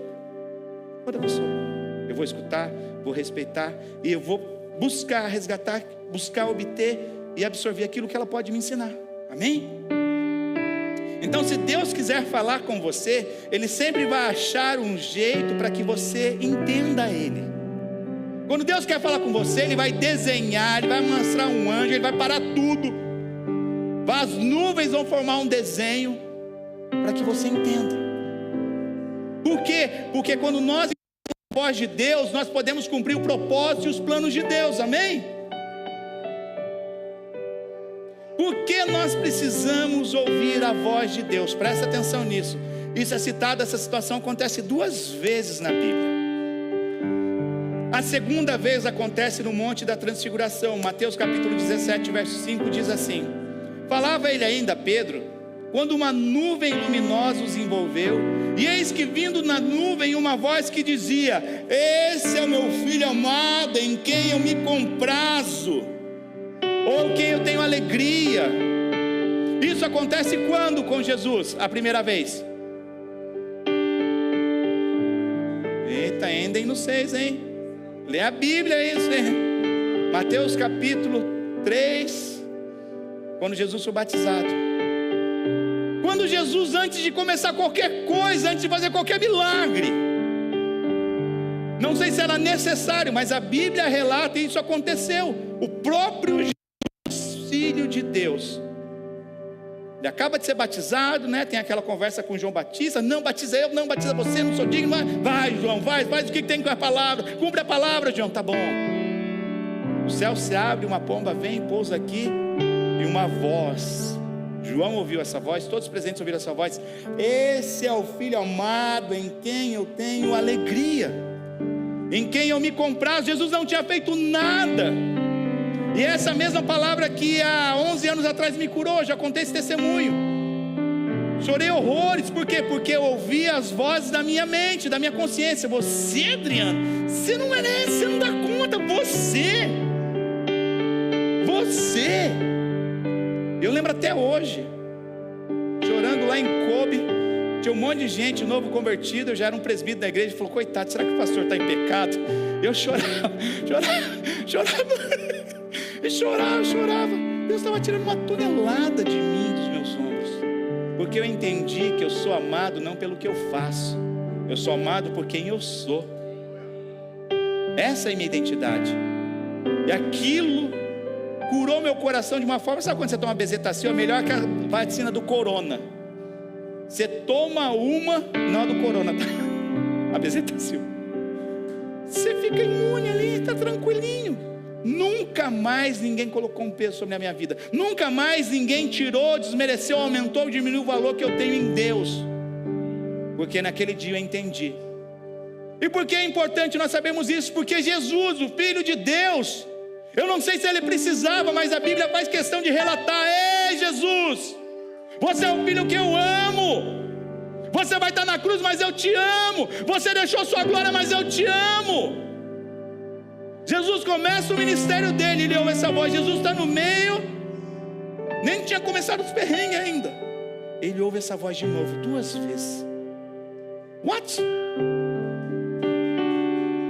pessoa. Eu vou escutar, vou respeitar, e eu vou buscar resgatar, buscar obter e absorver aquilo que ela pode me ensinar. Amém? Então, se Deus quiser falar com você, Ele sempre vai achar um jeito para que você entenda Ele. Quando Deus quer falar com você, Ele vai desenhar, Ele vai mostrar um anjo, Ele vai parar tudo. As nuvens vão formar um desenho para que você entenda. Por quê? Porque quando nós entendemos a voz de Deus, nós podemos cumprir o propósito e os planos de Deus. Amém? Por que nós precisamos ouvir a voz de Deus? Presta atenção nisso. Isso é citado, essa situação acontece 2 vezes na Bíblia. A segunda vez acontece no Monte da Transfiguração. Mateus capítulo 17, verso 5 diz assim: falava ele ainda a Pedro, quando uma nuvem luminosa os envolveu, e eis que vindo na nuvem uma voz que dizia: esse é o meu filho amado, em quem eu me comprazo, ou quem eu tenho alegria. Isso acontece quando com Jesus? A primeira vez. Eita, andem no 6, hein? Lê a Bíblia isso, hein? Mateus capítulo 3, quando Jesus foi batizado. Quando Jesus, antes de começar qualquer coisa, antes de fazer qualquer milagre, não sei se era necessário, mas a Bíblia relata e isso aconteceu. O próprio Jesus, Filho de Deus, ele acaba de ser batizado, né? Tem aquela conversa com João Batista: não batiza eu, não batiza você, não sou digno. Vai João, faz o que tem com a palavra, cumpre a palavra, João. Tá bom. O céu se abre, uma pomba vem, pousa aqui, e uma voz. João ouviu essa voz, todos os presentes ouviram essa voz: esse é o filho amado, em quem eu tenho alegria, em quem eu me comprazo. Jesus não tinha feito nada, e essa mesma palavra que há 11 anos atrás me curou, já contei esse testemunho. Chorei horrores, por quê? Porque eu ouvi as vozes da minha mente, da minha consciência: você, Adriano, você não merece, você não dá conta, você. Eu lembro até hoje, chorando lá em Kobe, tinha um monte de gente, novo convertido. Eu já era um presbítero da igreja, falou: coitado, será que o pastor está em pecado? Eu chorava, e chorava. Deus estava tirando uma tonelada de mim, dos meus ombros, porque eu entendi que eu sou amado não pelo que eu faço, eu sou amado por quem eu sou. Essa é a minha identidade, e aquilo curou meu coração de uma forma. Sabe quando você toma bezetacil? É melhor que a vacina do corona. Você toma uma, não a do corona, tá? A bezetacil, você fica imune ali, está tranquilinho. Nunca mais ninguém colocou um peso sobre a minha vida. Nunca mais ninguém tirou, desmereceu, aumentou, diminuiu o valor que eu tenho em Deus. Porque naquele dia eu entendi. E por que é importante nós sabermos isso? Porque Jesus, o Filho de Deus, eu não sei se ele precisava, mas a Bíblia faz questão de relatar: ei Jesus, você é o filho que eu amo. Você vai estar na cruz, mas eu te amo. Você deixou sua glória, mas eu te amo. Jesus começa o ministério dele, ele ouve essa voz. Jesus está no meio, nem tinha começado os perrengues ainda. Ele ouve essa voz de novo, 2 vezes. What?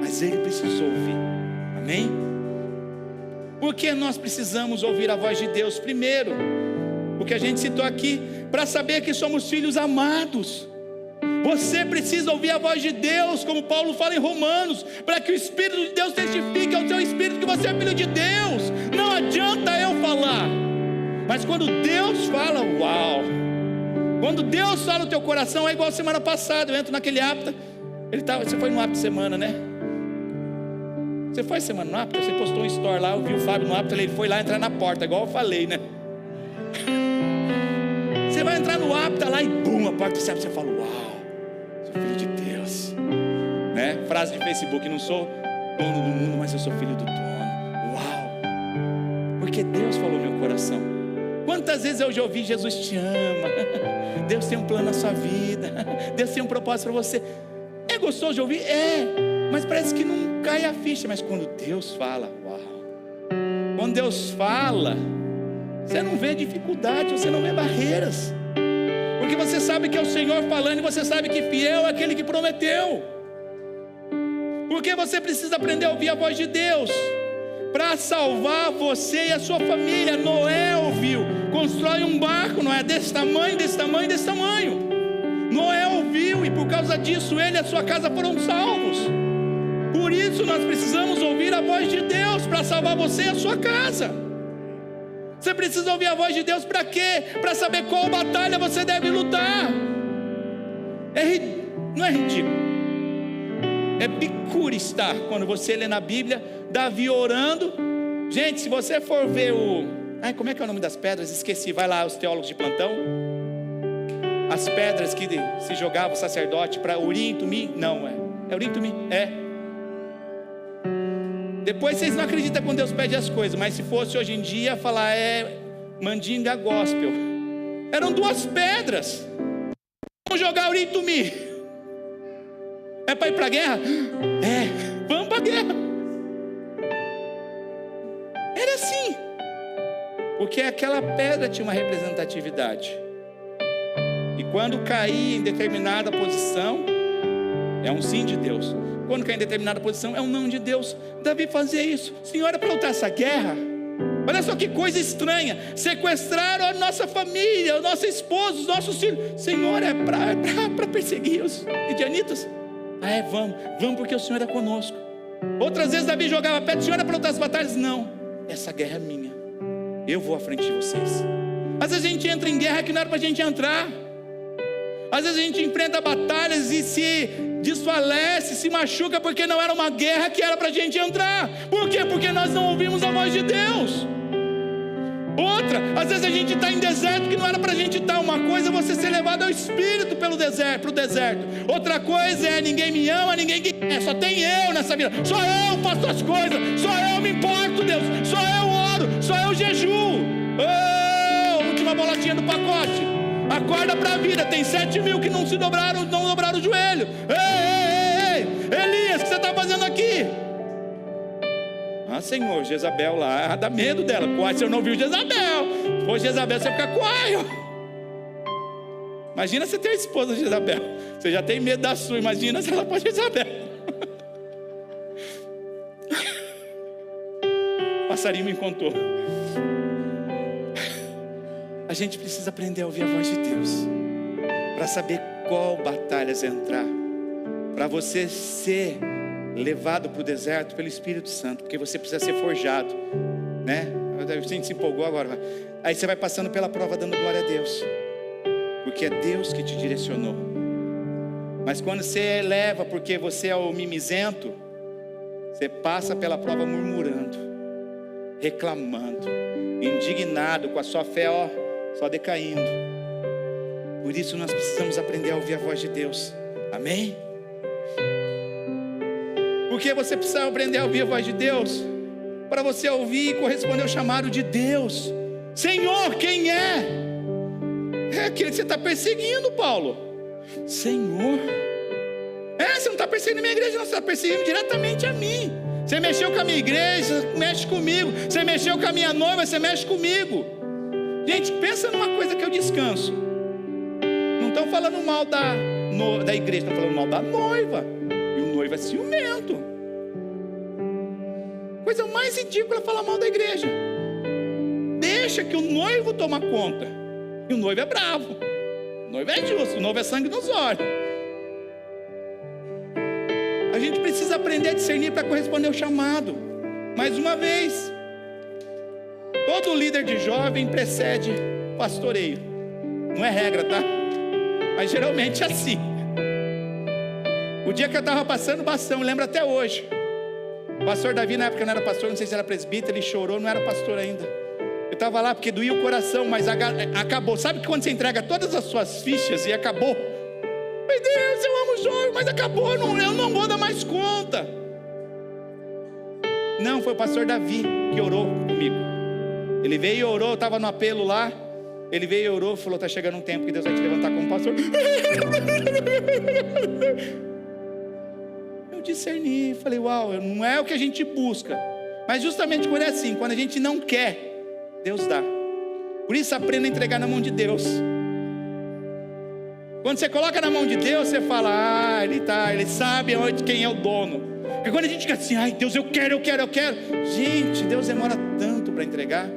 Mas ele precisou ouvir. Amém? Por que nós precisamos ouvir a voz de Deus? Primeiro, porque a gente citou aqui, para saber que somos filhos amados. Você precisa ouvir a voz de Deus, como Paulo fala em Romanos, para que o Espírito de Deus testifique ao seu espírito que você é filho de Deus. Não adianta eu falar, mas quando Deus fala, uau! Quando Deus fala no teu coração, é igual semana passada, eu entro naquele apta. Você foi no apta semana, né? Você foi semana no apta? Você postou um story lá, eu vi o Fábio no apta, ele foi lá entrar na porta, igual eu falei, né? Você vai entrar no apta lá e bum, a porta se abre, você fala: uau, sou filho de Deus, né? Frase de Facebook: não sou dono do mundo, mas eu sou filho do dono. Uau! Por porque Deus falou no meu coração. Quantas vezes eu já ouvi: Jesus te ama, Deus tem um plano na sua vida, Deus tem um propósito para você. É gostoso de ouvir? É, mas parece que não cai a ficha. Mas quando Deus fala, uau! Quando Deus fala, você não vê dificuldade, você não vê barreiras, porque você sabe que é o Senhor falando, e você sabe que fiel é aquele que prometeu. Porque você precisa aprender a ouvir a voz de Deus para salvar você e a sua família. Noé ouviu: constrói um barco, não é desse tamanho, desse tamanho, desse tamanho. Noé ouviu, e por causa disso ele e a sua casa foram salvos. Por isso nós precisamos ouvir a voz de Deus para salvar você e a sua casa. Você precisa ouvir a voz de Deus para quê? Para saber qual batalha você deve lutar. Não é ridículo, é bicuristar quando você lê na Bíblia Davi orando. Gente, se você for ver como é que é o nome das pedras? Esqueci, vai lá os teólogos de plantão. As pedras que se jogava o sacerdote para Urim e Tumim. Não, é Urim e Tumim, Depois vocês não acreditam quando Deus pede as coisas, mas se fosse hoje em dia, falar mandinga gospel. Eram 2 pedras. Vamos jogar Urim e Tumim. É para ir para a guerra? Vamos para a guerra. Era assim, porque aquela pedra tinha uma representatividade. E quando caía em determinada posição, é um sim de Deus. Quando caía em determinada posição, é um não de Deus. Davi fazia isso. Senhor, é para lutar essa guerra? Olha só que coisa estranha. Sequestraram a nossa família, o nosso esposo, os nossos filhos. Senhor, é para perseguir os midianitas? Vamos porque o Senhor é conosco. Outras vezes Davi jogava pedra: Senhor, é para lutar as batalhas? Não, essa guerra é minha, eu vou à frente de vocês. Às vezes a gente entra em guerra que não era para a gente entrar. Às vezes a gente enfrenta batalhas e se desfalece, se machuca, porque não era uma guerra que era para a gente entrar. Por quê? Porque nós não ouvimos a voz de Deus. Outra, às vezes a gente está em deserto que não era para a gente estar. Uma coisa é você ser levado ao Espírito para o deserto. Outra coisa é: ninguém me ama, ninguém quer. Só tem eu nessa vida. Só eu faço as coisas. Só eu me importo, Deus. Só eu oro. Só eu jejuo. Última bolachinha do pacote. Acorda para a vida. Tem 7.000 que não dobraram o joelho. Ei, Elias, o que você está fazendo aqui? Senhor, Jezabel lá, dá medo dela. Coai, se eu não viu Jezabel. Se for Jezabel, você fica coaio. Imagina você ter a esposa de Jezabel. Você já tem medo da sua, imagina se ela for Jezabel. O passarinho me contou. A gente precisa aprender a ouvir a voz de Deus, para saber qual batalhas entrar, para você ser levado para o deserto pelo Espírito Santo, porque você precisa ser forjado, né? A gente se empolgou agora. Aí você vai passando pela prova dando glória a Deus, porque é Deus que te direcionou. Mas quando você leva porque você é o mimizento, você passa pela prova murmurando, reclamando, indignado, com a sua fé só decaindo. Por isso nós precisamos aprender a ouvir a voz de Deus. Amém? Porque você precisa aprender a ouvir a voz de Deus, para você ouvir e corresponder ao chamado de Deus. Senhor, quem é? É aquele que você está perseguindo, Paulo. Senhor. Você não está perseguindo a minha igreja, não. Você está perseguindo diretamente a mim. Você mexeu com a minha igreja, mexe comigo. Você mexeu com a minha noiva, você mexe comigo. Gente, pensa numa coisa que eu descanso. Não estão falando mal da igreja, estão falando mal da noiva. E o noivo é ciumento. Coisa mais ridícula falar mal da igreja. Deixa que o noivo toma conta. E o noivo é bravo. O noivo é justo, o noivo é sangue nos olhos. A gente precisa aprender a discernir para corresponder ao chamado. Mais uma vez, todo líder de jovem precede pastoreio. Não é regra, tá? Mas geralmente é assim. O dia que eu estava passando bastão, lembro até hoje. O pastor Davi, na época não era pastor, não sei se era presbítero, ele chorou, não era pastor ainda. Eu estava lá porque doía o coração, mas acabou. Sabe que quando você entrega todas as suas fichas e acabou? Meu Deus, eu amo o jovem, mas acabou, eu não vou dar mais conta. Não, foi o pastor Davi que orou comigo. Ele veio e orou, estava no apelo lá. Ele veio e orou, falou: está chegando um tempo que Deus vai te levantar como pastor. Eu discerni, falei: uau, não é o que a gente busca. Mas justamente por assim, quando a gente não quer, Deus dá. Por isso aprenda a entregar na mão de Deus. Quando você coloca na mão de Deus, você fala: Ele sabe quem é o dono. Porque quando a gente fica assim: ai Deus, eu quero. Gente, Deus demora tanto para entregar.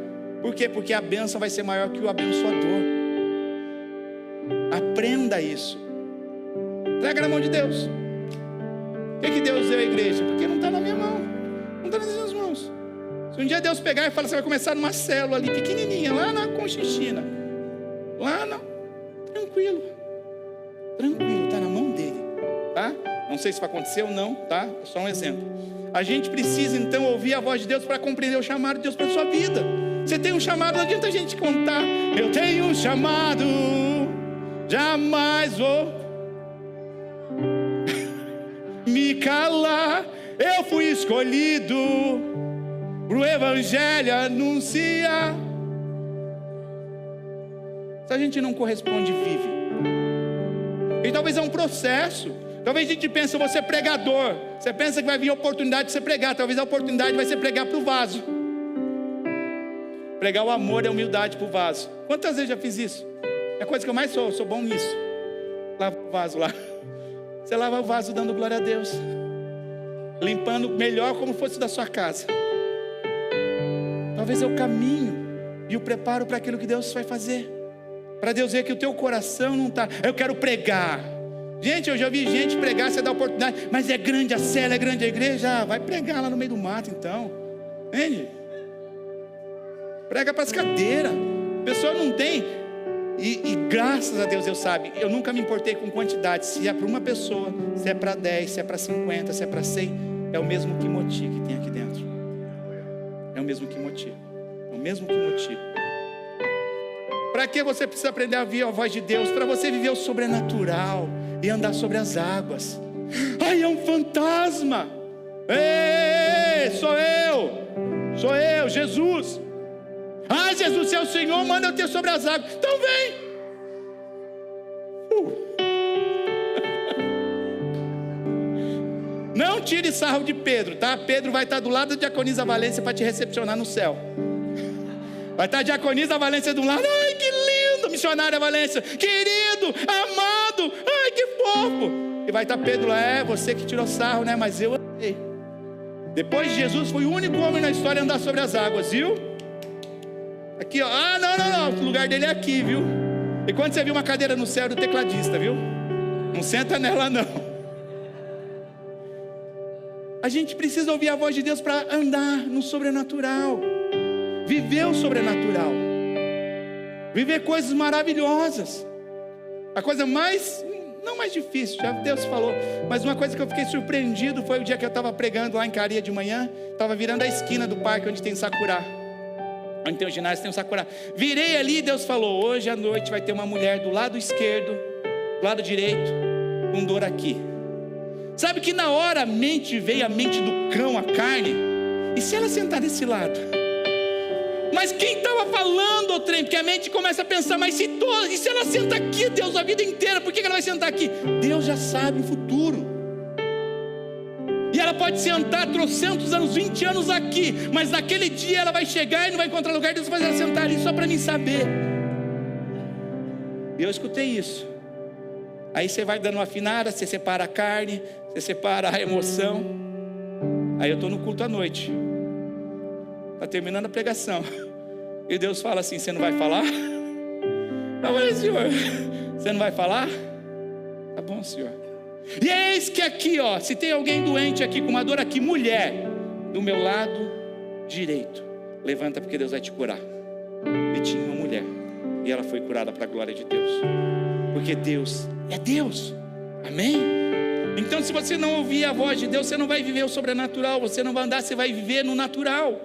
Por quê? Porque a bênção vai ser maior que o abençoador. Aprenda isso. Entrega na mão de Deus. Por que Deus deu à igreja? Porque não está na minha mão, não está nas minhas mãos. Se um dia Deus pegar e falar: você vai começar numa célula ali pequenininha, lá na Conchinchina, lá não, tranquilo, está na mão dele, tá? Não sei se vai acontecer ou não, tá? É só um exemplo. A gente precisa então ouvir a voz de Deus para compreender o chamado de Deus para a sua vida. Você tem um chamado, não adianta a gente contar: eu tenho um chamado, jamais vou me calar. Eu fui escolhido para o evangelho anunciar. Se a gente não corresponde, vive. E talvez é um processo. Talvez a gente pense: eu vou ser pregador. Você pensa que vai vir a oportunidade de você pregar. Talvez a oportunidade vai ser pregar para o vaso. Pregar o amor e a humildade para o vaso. Quantas vezes já fiz isso? É a coisa que eu mais sou bom nisso. Lava o vaso lá. Você lava o vaso dando glória a Deus, limpando melhor como fosse da sua casa. Talvez é o caminho e o preparo para aquilo que Deus vai fazer. Para Deus ver que o teu coração não está: eu quero pregar. Gente, eu já vi gente pregar, você dá oportunidade, mas é grande a cela, é grande a igreja. Vai pregar lá no meio do mato então. Entende? Prega para as cadeiras. A pessoa não tem. E graças a Deus eu nunca me importei com quantidade. Se é para uma pessoa, se é para 10, se é para 50, se é para 100, é o mesmo Quimoti que tem aqui dentro. É o mesmo Quimoti. É o mesmo Quimoti. Para que você precisa aprender a ouvir a voz de Deus? Para você viver o sobrenatural e andar sobre as águas. Ai, é um fantasma. Ei, sou eu, Jesus. Ah, Jesus, se é o Senhor, manda eu ter sobre as águas. Então vem. Não tire sarro de Pedro, tá? Pedro vai estar do lado da diaconisa Valência para te recepcionar no céu. Vai estar a diaconisa Valência de um lado: ai, que lindo, missionária Valência, querido, amado, ai, que fofo. E vai estar Pedro lá: é você que tirou sarro, né? Mas eu andei. Depois de Jesus, foi o único homem na história a andar sobre as águas, viu? Aqui, ó. Ah, não, o lugar dele é aqui, viu? E quando você viu uma cadeira no céu do tecladista, viu? Não senta nela, não. A gente precisa ouvir a voz de Deus para andar no sobrenatural, viver o sobrenatural, viver coisas maravilhosas. A coisa mais, não mais difícil, já Deus falou, mas uma coisa que eu fiquei surpreendido foi o dia que eu estava pregando lá em Caria de manhã. Estava virando a esquina do parque onde tem Sakura, onde tem o ginásio, tem o Sakura. Virei ali e Deus falou: hoje à noite vai ter uma mulher do lado esquerdo, do lado direito, com dor aqui. Sabe que na hora a mente veio, a mente do cão, a carne. E se ela sentar desse lado? Mas quem estava falando o trem? Porque a mente começa a pensar: mas e se ela senta aqui, Deus, a vida inteira, por que ela vai sentar aqui? Deus já sabe o futuro. E ela pode sentar trocentos anos, 20 anos aqui, mas naquele dia ela vai chegar e não vai encontrar lugar. Deus vai fazer ela sentar ali só para mim saber. E eu escutei isso. Aí você vai dando uma afinada, você separa a carne, você separa a emoção. Aí eu estou no culto à noite, está terminando a pregação, e Deus fala assim: você não vai falar? Eu falei: Senhor, você não vai falar? Tá bom, Senhor. E eis que aqui, ó, se tem alguém doente aqui, com uma dor aqui, mulher, do meu lado direito, levanta, porque Deus vai te curar. E tinha uma mulher, e ela foi curada para a glória de Deus, porque Deus é Deus. Amém? Então, se você não ouvir a voz de Deus, você não vai viver o sobrenatural, você não vai andar, você vai viver no natural.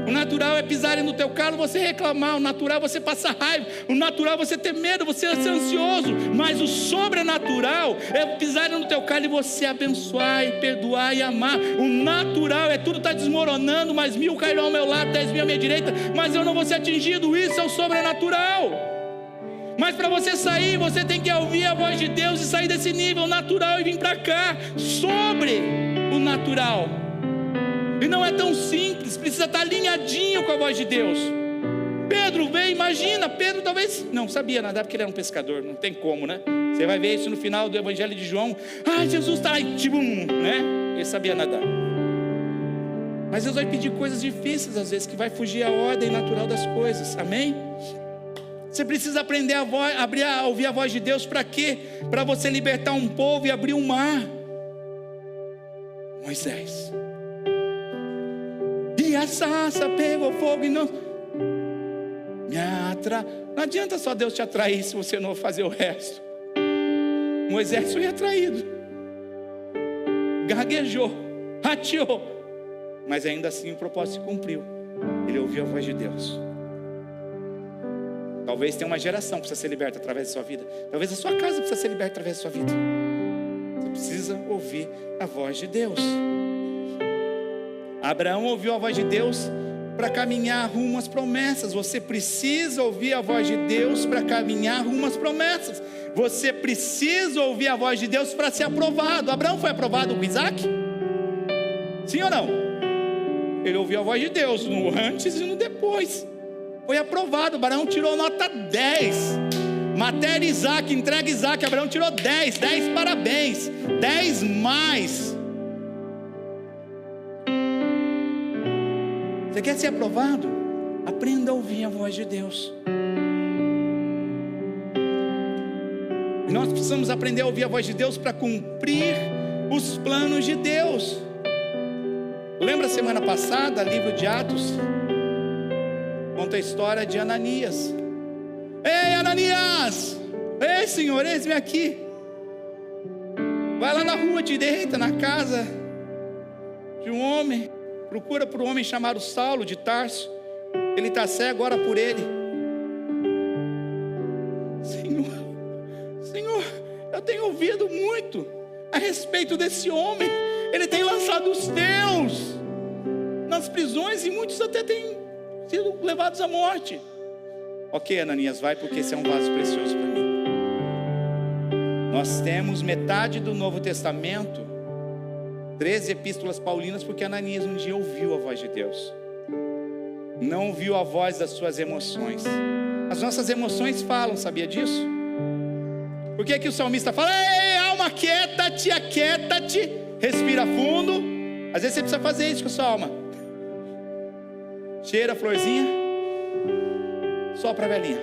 O natural é pisarem no teu calo, você reclamar. O natural é você passar raiva. O natural é você ter medo, você ser ansioso. Mas o sobrenatural é pisarem no teu calo e você abençoar e perdoar e amar. O natural é tudo está desmoronando, mas 1000 cairão ao meu lado, 10.000 à minha direita, mas eu não vou ser atingido. Isso é o sobrenatural. Mas para você sair, você tem que ouvir a voz de Deus e sair desse nível natural e vir para cá, sobre o natural. E não é tão simples, precisa estar alinhadinho com a voz de Deus. Pedro veio, imagina, Pedro talvez não sabia nadar porque ele era um pescador, não tem como, né? Você vai ver isso no final do Evangelho de João. Jesus está aí, tipo, né? Ele sabia nadar. Mas Deus vai pedir coisas difíceis às vezes, que vai fugir à ordem natural das coisas, amém? Você precisa aprender a ouvir a voz de Deus para quê? Para você libertar um povo e abrir um mar. Moisés. E a sarça pegou fogo e não Não adianta só Deus te atrair se você não fazer o resto. Moisés foi atraído, gaguejou, rateou, mas ainda assim o propósito se cumpriu. Ele ouviu a voz de Deus. Talvez tenha uma geração que precisa ser liberta através da sua vida. Talvez a sua casa precisa ser liberta através da sua vida. Você precisa ouvir a voz de Deus. Abraão ouviu a voz de Deus para caminhar rumo às promessas. Você precisa ouvir a voz de Deus para caminhar rumo às promessas. Você precisa ouvir a voz de Deus para ser aprovado. Abraão foi aprovado com Isaac? Sim ou não? Ele ouviu a voz de Deus no antes e no depois. Foi aprovado. Abraão tirou nota 10. Matéria Isaac, entrega Isaac. Abraão tirou 10. 10 parabéns. 10 mais. Você quer ser aprovado? Aprenda a ouvir a voz de Deus. E nós precisamos aprender a ouvir a voz de Deus para cumprir os planos de Deus. Lembra semana passada, livro de Atos? Conta a história de Ananias. Ei, Ananias! Ei, Senhor, eis-me aqui. Vai lá na rua direita, na casa de um homem. Procura por um homem chamado Saulo de Tarso. Ele está cego, ora por ele. Senhor, eu tenho ouvido muito a respeito desse homem. Ele tem lançado os teus nas prisões e muitos até têm sido levados à morte. Ok, Ananias, vai, porque esse é um vaso precioso para mim. Nós temos metade do Novo Testamento, 13 epístolas paulinas, porque Ananias um dia ouviu a voz de Deus. Não ouviu a voz das suas emoções. As nossas emoções falam, sabia disso? Por que que o salmista fala: ei, alma, aquieta-te, aquieta-te, respira fundo? Às vezes você precisa fazer isso com a sua alma. Cheira a florzinha, sopra a velhinha.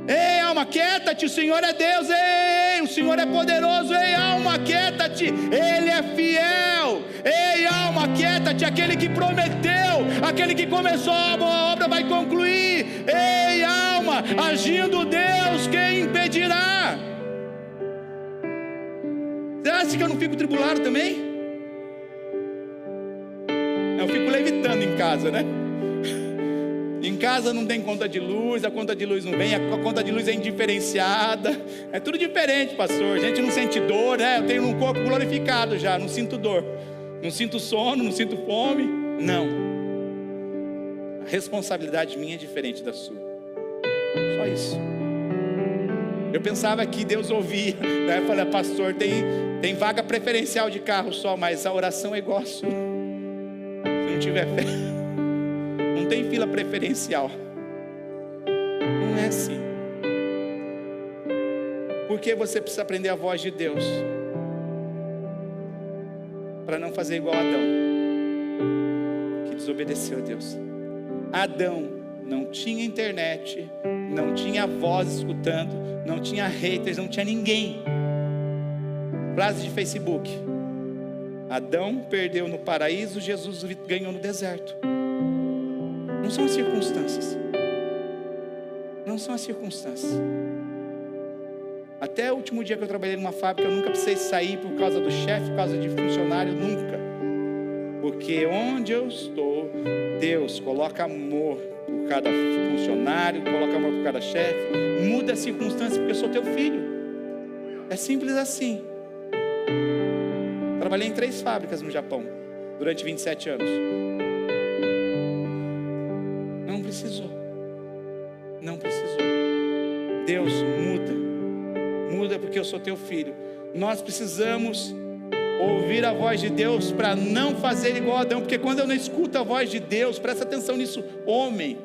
Ei, alma, aquieta-te, o Senhor é Deus. Ei, o Senhor é poderoso. Ei, alma, aquieta-te, Ele é fiel. Ei, alma, aquieta-te, aquele que prometeu, aquele que começou a obra vai concluir. Ei, alma, agindo Deus, quem impedirá? Você acha que eu não fico tribulado também? Eu fico levitando em casa, né? Em casa não tem conta de luz, a conta de luz não vem, a conta de luz é indiferenciada. É tudo diferente, pastor. A gente não sente dor, né? Eu tenho um corpo glorificado já, não sinto dor. Não sinto sono, não sinto fome. Não. A responsabilidade minha é diferente da sua. Só isso. Eu pensava que Deus ouvia. Daí eu falei: pastor, tem vaga preferencial de carro só, mas a oração é igual a sua. Se não tiver fé, não tem fila preferencial. Não é assim. Porque você precisa aprender a voz de Deus para não fazer igual a Adão, que desobedeceu a Deus. Adão não tinha internet, não tinha voz escutando, não tinha haters, não tinha ninguém. Frase de Facebook: Adão perdeu no paraíso, Jesus ganhou no deserto. Não são as circunstâncias. Não são as circunstâncias. Até o último dia que eu trabalhei numa fábrica, eu nunca precisei sair por causa do chefe, por causa de funcionário, nunca. Porque onde eu estou, Deus coloca amor por cada funcionário, coloca amor por cada chefe, muda a circunstância porque eu sou teu filho. É simples assim. Trabalhei em 3 fábricas no Japão, durante 27 anos. Não precisou. Deus muda porque eu sou teu filho. Nós precisamos ouvir a voz de Deus para não fazer igual a Adão, porque quando eu não escuto a voz de Deus, presta atenção nisso, homem,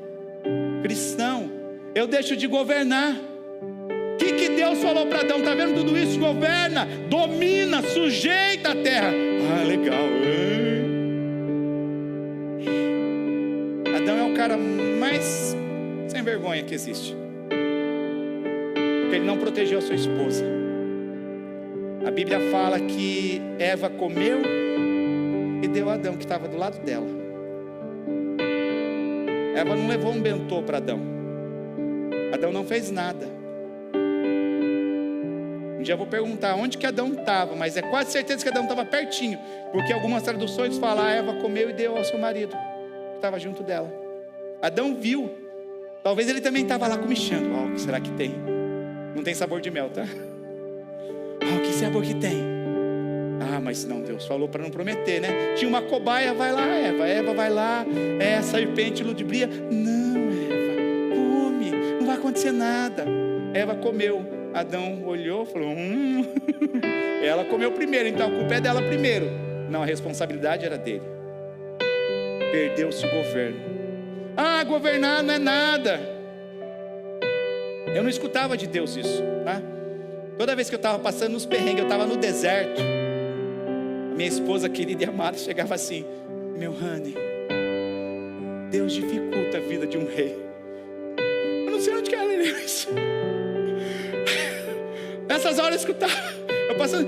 cristão, eu deixo de governar. O que Deus falou para Adão? Está vendo tudo isso? Governa, domina, sujeita a terra. Ah, legal. Adão é o cara mais sem vergonha que existe, porque ele não protegeu a sua esposa. A Bíblia fala que Eva comeu e deu a Adão, que estava do lado dela. Eva não levou um bentô para Adão. Adão não fez nada. Um dia eu vou perguntar onde que Adão estava, mas é quase certeza que Adão estava pertinho, porque algumas traduções falam, a Eva comeu e deu ao seu marido, que estava junto dela. Adão viu. Talvez ele também estava lá comichando. O que será que tem? Não tem sabor de mel, tá? Que sabor que tem? Mas não, Deus falou para não prometer, né? Tinha uma cobaia, vai lá, Eva vai lá, a serpente ludibria. Não, Eva, come, não vai acontecer nada. Eva comeu, Adão olhou, falou, ela comeu primeiro, então a culpa é dela primeiro. Não, a responsabilidade era dele. Perdeu-se o governo. Governar não é nada. Eu não escutava de Deus isso, tá? Toda vez que eu estava passando nos perrengues, eu estava no deserto, a minha esposa querida e amada chegava assim, meu honey, Deus dificulta a vida de um rei. Eu não sei onde que ela leu isso. Nessas horas eu escutava, eu passando,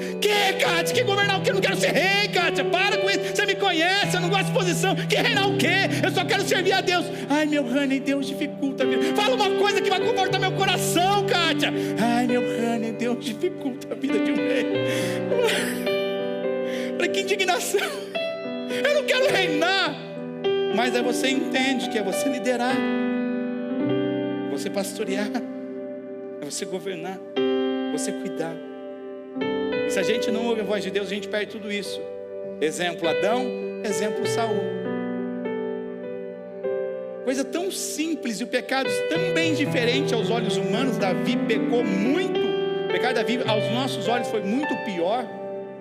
Kátia, que governar o quê? Eu não quero ser rei, Kátia, para com isso, você me conhece, eu não gosto de posição, que reinar o quê? Eu só quero servir a Deus. Meu honey, Deus dificulta a vida. Fala uma coisa que vai confortar meu coração, Kátia. Meu honey, Deus dificulta a vida de um rei. Falei, que indignação. Eu não quero reinar. Mas aí você entende que é você liderar, é você pastorear, é você governar, é você cuidar. E se a gente não ouve a voz de Deus, a gente perde tudo isso. Exemplo Adão, exemplo Saul. Coisa tão simples e o pecado tão bem diferente aos olhos humanos. Davi pecou muito. O pecado de Davi aos nossos olhos foi muito pior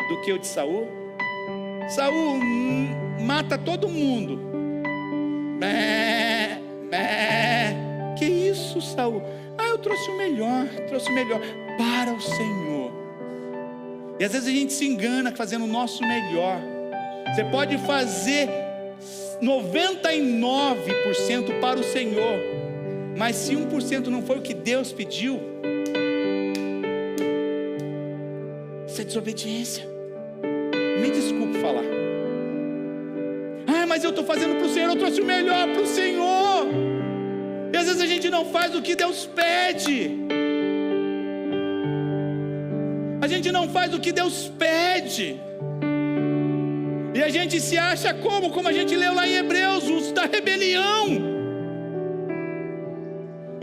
do que o de Saul. Saul mata todo mundo. Que isso, Saul? Eu trouxe o melhor para o Senhor. E às vezes a gente se engana fazendo o nosso melhor. Você pode fazer 99% para o Senhor, mas se 1% não foi o que Deus pediu, isso é desobediência. Me desculpe falar. Mas eu estou fazendo para o Senhor, eu trouxe o melhor para o Senhor. E às vezes a gente não faz o que Deus pede. A gente não faz o que Deus pede. E a gente se acha como a gente leu lá em Hebreus, os da rebelião,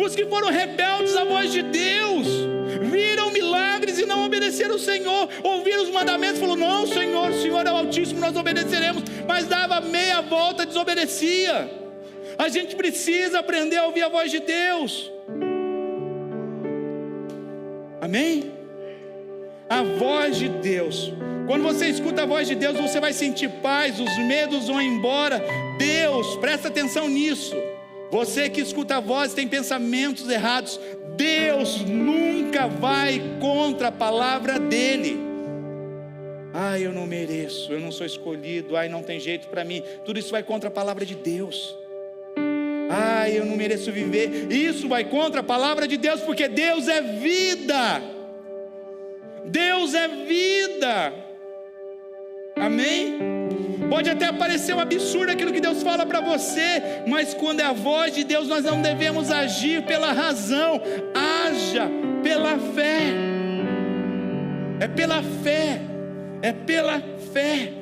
os que foram rebeldes à voz de Deus, viram milagres e não obedeceram ao Senhor, ouviram os mandamentos, falou, não Senhor, o Senhor é o Altíssimo, nós obedeceremos, mas dava meia volta, desobedecia. A gente precisa aprender a ouvir a voz de Deus. Amém? A voz de Deus. Quando você escuta a voz de Deus, você vai sentir paz, os medos vão embora. Deus, presta atenção nisso. Você que escuta a voz tem pensamentos errados. Deus nunca vai contra a palavra dele. Eu não mereço, eu não sou escolhido, não tem jeito para mim. Tudo isso vai contra a palavra de Deus. Eu não mereço viver. Isso vai contra a palavra de Deus, porque Deus é vida. Deus é vida. Amém? Pode até parecer um absurdo aquilo que Deus fala para você, mas quando é a voz de Deus, nós não devemos agir pela razão, haja pela fé. É pela fé. É pela fé.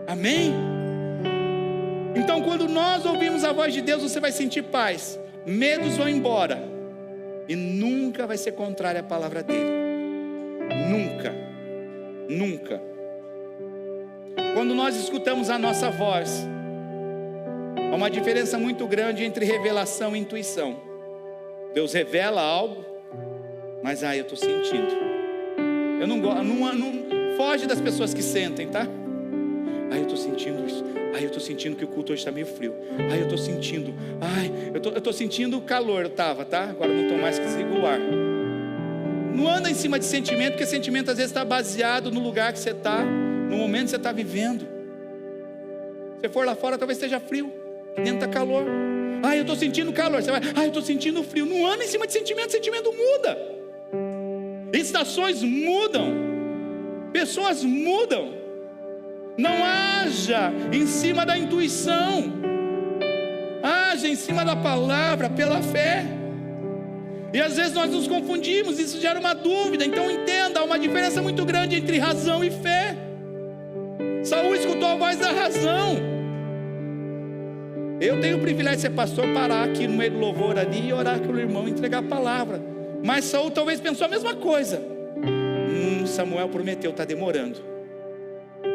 Amém? Então, quando nós ouvimos a voz de Deus, você vai sentir paz. Medos vão embora. E nunca vai ser contrária à palavra dele. Nunca. Nunca. Quando nós escutamos a nossa voz, há uma diferença muito grande entre revelação e intuição. Deus revela algo, mas eu estou sentindo. Eu não gosto, não foge das pessoas que sentem, tá? Eu estou sentindo isso. Eu estou sentindo que o culto hoje está meio frio. Eu estou sentindo. Eu estou sentindo o calor. Eu estava, tá? Agora não estou mais, que desligo o ar. Não anda em cima de sentimento, porque sentimento às vezes está baseado no lugar que você está, no momento que você está vivendo. Se você for lá fora, talvez esteja frio. Dentro está calor. Eu estou sentindo calor. Você vai, eu estou sentindo frio. Não anda em cima de sentimento. Sentimento muda. Estações mudam. Pessoas mudam. Não haja em cima da intuição. Haja em cima da palavra, pela fé. E às vezes nós nos confundimos. Isso gera uma dúvida. Então entenda, há uma diferença muito grande entre razão e fé. Saul escutou a voz da razão. Eu tenho o privilégio de ser pastor, parar aqui no meio do louvor ali e orar com o irmão, entregar a palavra. Mas Saul talvez pensou a mesma coisa. Samuel prometeu, está demorando.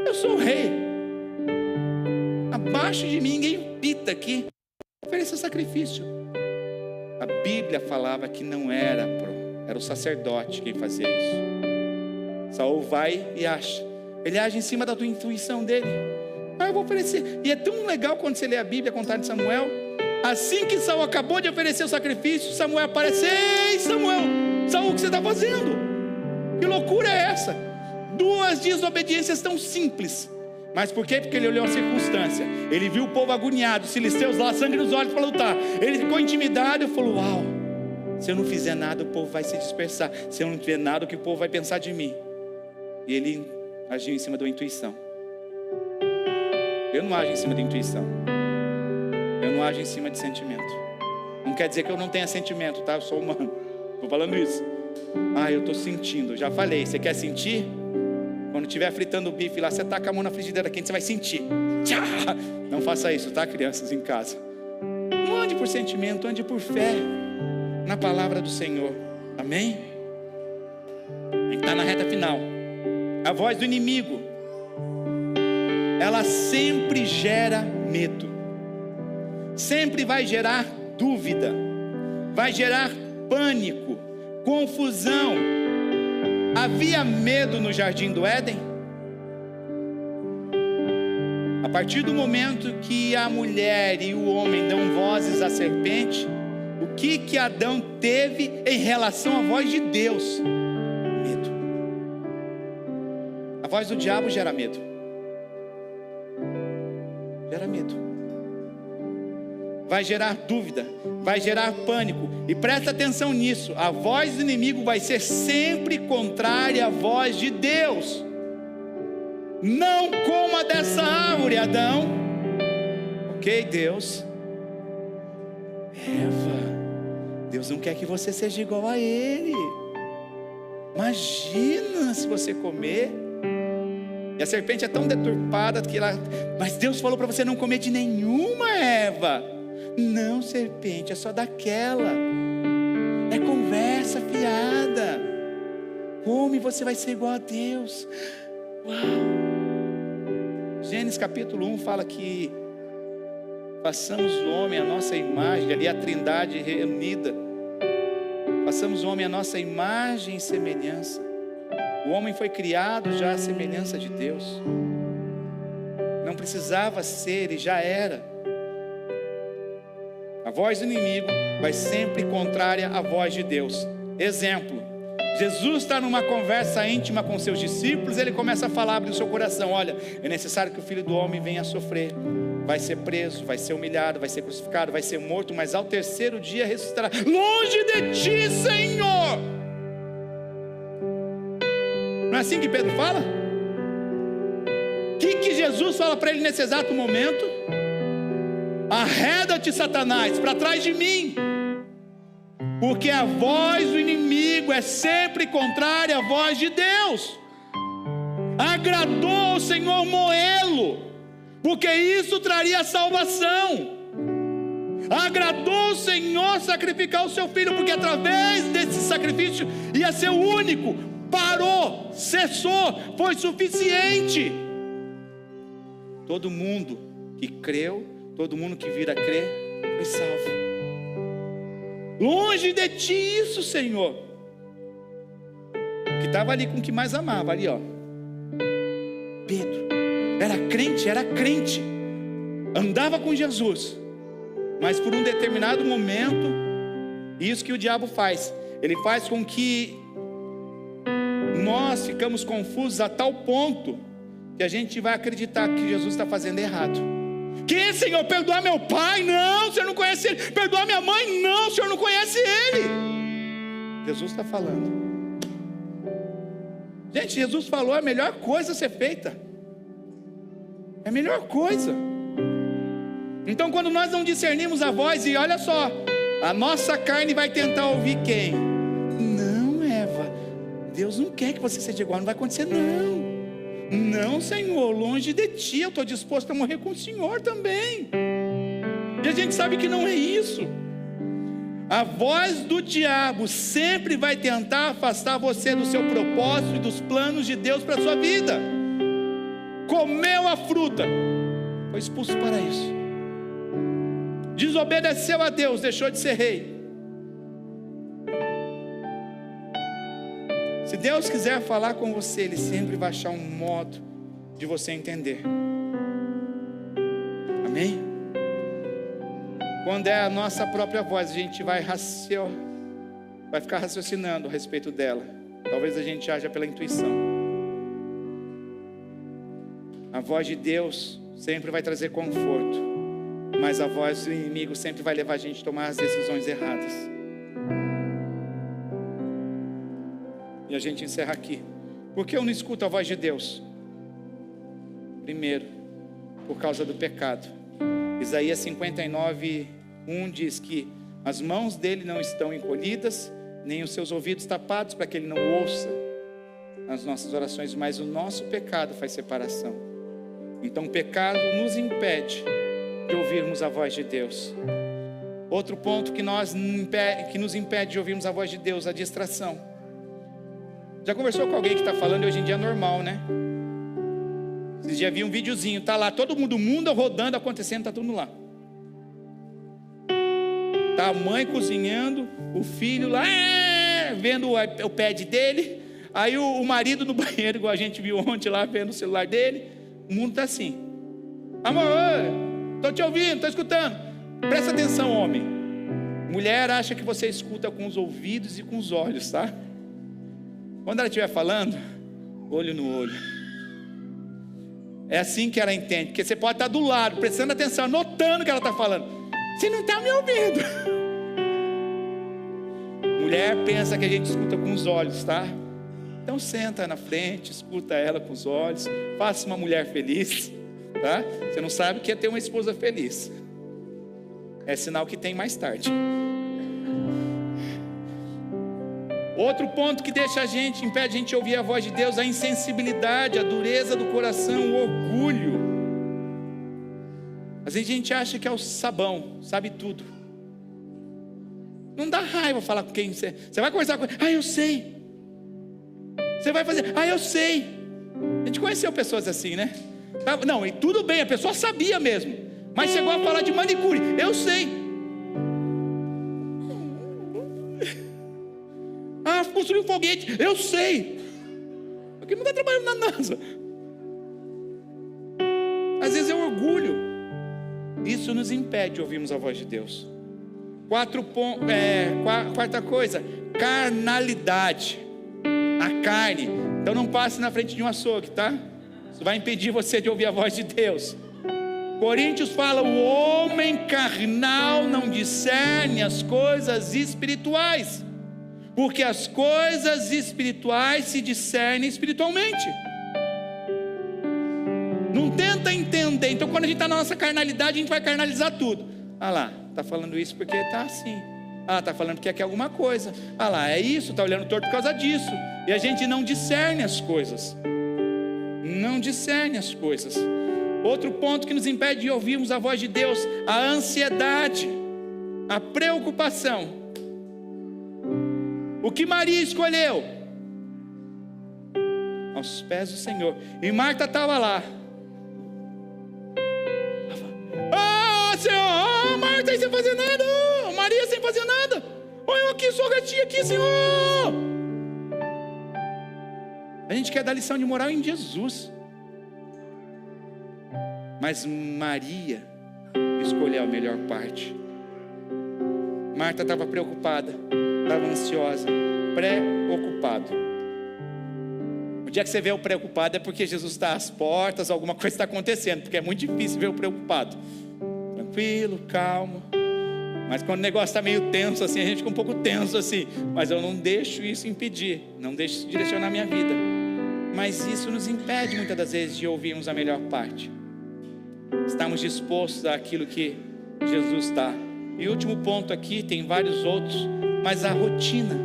Eu sou o rei. Abaixo de mim ninguém pita aqui. Ofereça sacrifício. A Bíblia falava que não era o sacerdote quem fazia isso. Saul vai e acha. Ele age em cima da tua intuição dele. Eu vou oferecer. E é tão legal quando você lê a Bíblia, contar de Samuel. Assim que Saul acabou de oferecer o sacrifício, Samuel aparece. Ei, Samuel, Saul, o que você está fazendo? Que loucura é essa? 2 desobediências tão simples. Mas por quê? Porque ele olhou a circunstância. Ele viu o povo agoniado, os filisteus lá, sangue nos olhos para lutar. Ele ficou intimidado e falou: uau, se eu não fizer nada, o povo vai se dispersar. Se eu não tiver nada, o que o povo vai pensar de mim? E ele agiu em cima da intuição. Eu não ajo em cima da intuição. Eu não ajo em cima de sentimento. Não quer dizer que eu não tenha sentimento, tá? Eu sou humano. Estou falando isso. Eu estou sentindo. Já falei. Você quer sentir? Quando estiver fritando o bife lá, você taca a mão na frigideira quente, você vai sentir. Tchá! Não faça isso, tá, crianças em casa? Não ande por sentimento, ande por fé na palavra do Senhor. Amém? A gente está na reta final. A voz do inimigo, ela sempre gera medo. Sempre vai gerar dúvida. Vai gerar pânico, confusão. Havia medo no jardim do Éden? A partir do momento que a mulher e o homem dão vozes à serpente, o que Adão teve em relação à voz de Deus? Medo. A voz do diabo gera medo. Gera medo. Vai gerar dúvida, vai gerar pânico. E presta atenção nisso: a voz do inimigo vai ser sempre contrária à voz de Deus. Não coma dessa árvore, Adão. Ok, Deus. Eva, Deus não quer que você seja igual a ele. Imagina se você comer. E a serpente é tão deturpada que ela... Mas Deus falou para você não comer de nenhuma, Eva. Não, serpente, é só daquela. É conversa fiada. Come, você vai ser igual a Deus. Uau. Gênesis capítulo 1 fala que façamos o homem a nossa imagem. Ali a trindade reunida. Façamos o homem a nossa imagem e semelhança. O homem foi criado já à semelhança de Deus. Não precisava ser, e já era. A voz do inimigo vai sempre contrária à voz de Deus. Exemplo: Jesus está numa conversa íntima com seus discípulos. Ele começa a falar do seu coração: olha, é necessário que o Filho do Homem venha a sofrer. Vai ser preso, vai ser humilhado, vai ser crucificado, vai ser morto, mas ao terceiro dia ressuscitará. Longe de ti, Senhor. Não é assim que Pedro fala? O que Jesus fala para ele nesse exato momento? Arreda-te, Satanás, para trás de mim. Porque a voz do inimigo é sempre contrária à voz de Deus. Agradou ao Senhor moê-lo, porque isso traria salvação. Agradou ao Senhor sacrificar o seu filho, porque através desse sacrifício ia ser o único. Parou, cessou, foi suficiente. Todo mundo que creu, todo mundo que vir a crer, foi salvo. Longe de ti isso, Senhor. Que estava ali com o que mais amava, ali ó, Pedro, era crente, andava com Jesus, mas por um determinado momento, isso que o diabo faz, ele faz com que nós ficamos confusos a tal ponto que a gente vai acreditar que Jesus está fazendo errado. Que, Senhor, perdoar meu pai? Não, o Senhor não conhece ele. Perdoar minha mãe? Não, o Senhor não conhece ele. Jesus está falando. Gente, Jesus falou a melhor coisa a ser feita. É a melhor coisa. Então quando nós não discernimos a voz, e olha só, a nossa carne vai tentar ouvir quem? Não, Eva, Deus não quer que você seja igual, não vai acontecer não. Não, Senhor, longe de ti, eu estou disposto a morrer com o Senhor também. E a gente sabe que não é isso. A voz do diabo sempre vai tentar afastar você do seu propósito e dos planos de Deus para a sua vida. Comeu a fruta, foi expulso para isso. Desobedeceu a Deus, deixou de ser rei. Se Deus quiser falar com você, Ele sempre vai achar um modo de você entender. Amém? Quando é a nossa própria voz, a gente vai ficar raciocinando a respeito dela. Talvez a gente haja pela intuição. A voz de Deus sempre vai trazer conforto, mas a voz do inimigo sempre vai levar a gente a tomar as decisões erradas. E a gente encerra aqui. Por que eu não escuto a voz de Deus? Primeiro, por causa do pecado. Isaías 59:1 diz que as mãos dele não estão encolhidas, nem os seus ouvidos tapados, para que ele não ouça as nossas orações, mas o nosso pecado faz separação. Então o pecado nos impede de ouvirmos a voz de Deus. Outro ponto que nos impede de ouvirmos a voz de Deus, a distração. Já conversou com alguém que está falando e hoje em dia é normal, né? Esses dias vi um videozinho, tá lá todo mundo, o mundo rodando, acontecendo, tá tudo lá. Tá a mãe cozinhando, o filho lá, vendo o pad dele, aí o marido no banheiro, igual a gente viu ontem lá, vendo o celular dele. O mundo tá assim. Amor, tô te ouvindo, tô escutando. Presta atenção, homem. Mulher acha que você escuta com os ouvidos e com os olhos, tá? Quando ela estiver falando, olho no olho. É assim que ela entende, porque você pode estar do lado, prestando atenção, notando o que ela está falando. Você não está me ouvindo. Mulher pensa que a gente escuta com os olhos, tá? Então senta na frente, escuta ela com os olhos, faça uma mulher feliz, tá? Você não sabe o que é ter uma esposa feliz. É sinal que tem mais tarde. Outro ponto que impede a gente de ouvir a voz de Deus, a insensibilidade, a dureza do coração, o orgulho. Às vezes a gente acha que é o sabão, sabe tudo. Não dá raiva falar com quem você vai conversar com ele, eu sei. Você vai fazer, eu sei. A gente conheceu pessoas assim, né? Não, e tudo bem, a pessoa sabia mesmo, mas chegou a falar de manicure, eu sei. Construir um foguete, eu sei. Porque não está trabalhando na NASA. Às vezes é o orgulho. Isso nos impede de ouvirmos a voz de Deus. Quarta coisa, carnalidade. A carne. Então não passe na frente de um açougue, tá? Isso vai impedir você de ouvir a voz de Deus. Coríntios fala: o homem carnal não discerne as coisas espirituais, porque as coisas espirituais se discernem espiritualmente. Não tenta entender. Então quando a gente está na nossa carnalidade, a gente vai carnalizar tudo. Lá, está falando isso porque está assim. Está falando que quer alguma coisa. Lá, é isso, está olhando torto por causa disso. E a gente não discerne as coisas. não discerne as coisas. Outro ponto que nos impede de ouvirmos a voz de Deus: a ansiedade, a preocupação. O que Maria escolheu? Aos pés do Senhor. E Marta estava lá. Senhor, Marta sem fazer nada, Maria sem fazer nada, olha eu aqui, sou gatinha aqui, Senhor. A gente quer dar lição de moral em Jesus, mas Maria escolheu a melhor parte. Marta estava preocupada, estava ansiosa, preocupada. O dia que você vê o preocupado é porque Jesus está às portas, alguma coisa está acontecendo, porque é muito difícil ver o preocupado. Tranquilo, calmo. Mas quando o negócio está meio tenso assim, a gente fica um pouco tenso assim. Mas eu não deixo isso impedir, não deixo isso direcionar a minha vida. Mas isso nos impede muitas das vezes de ouvirmos a melhor parte. Estamos dispostos àquilo que Jesus está. E o último ponto aqui, tem vários outros, mas a rotina.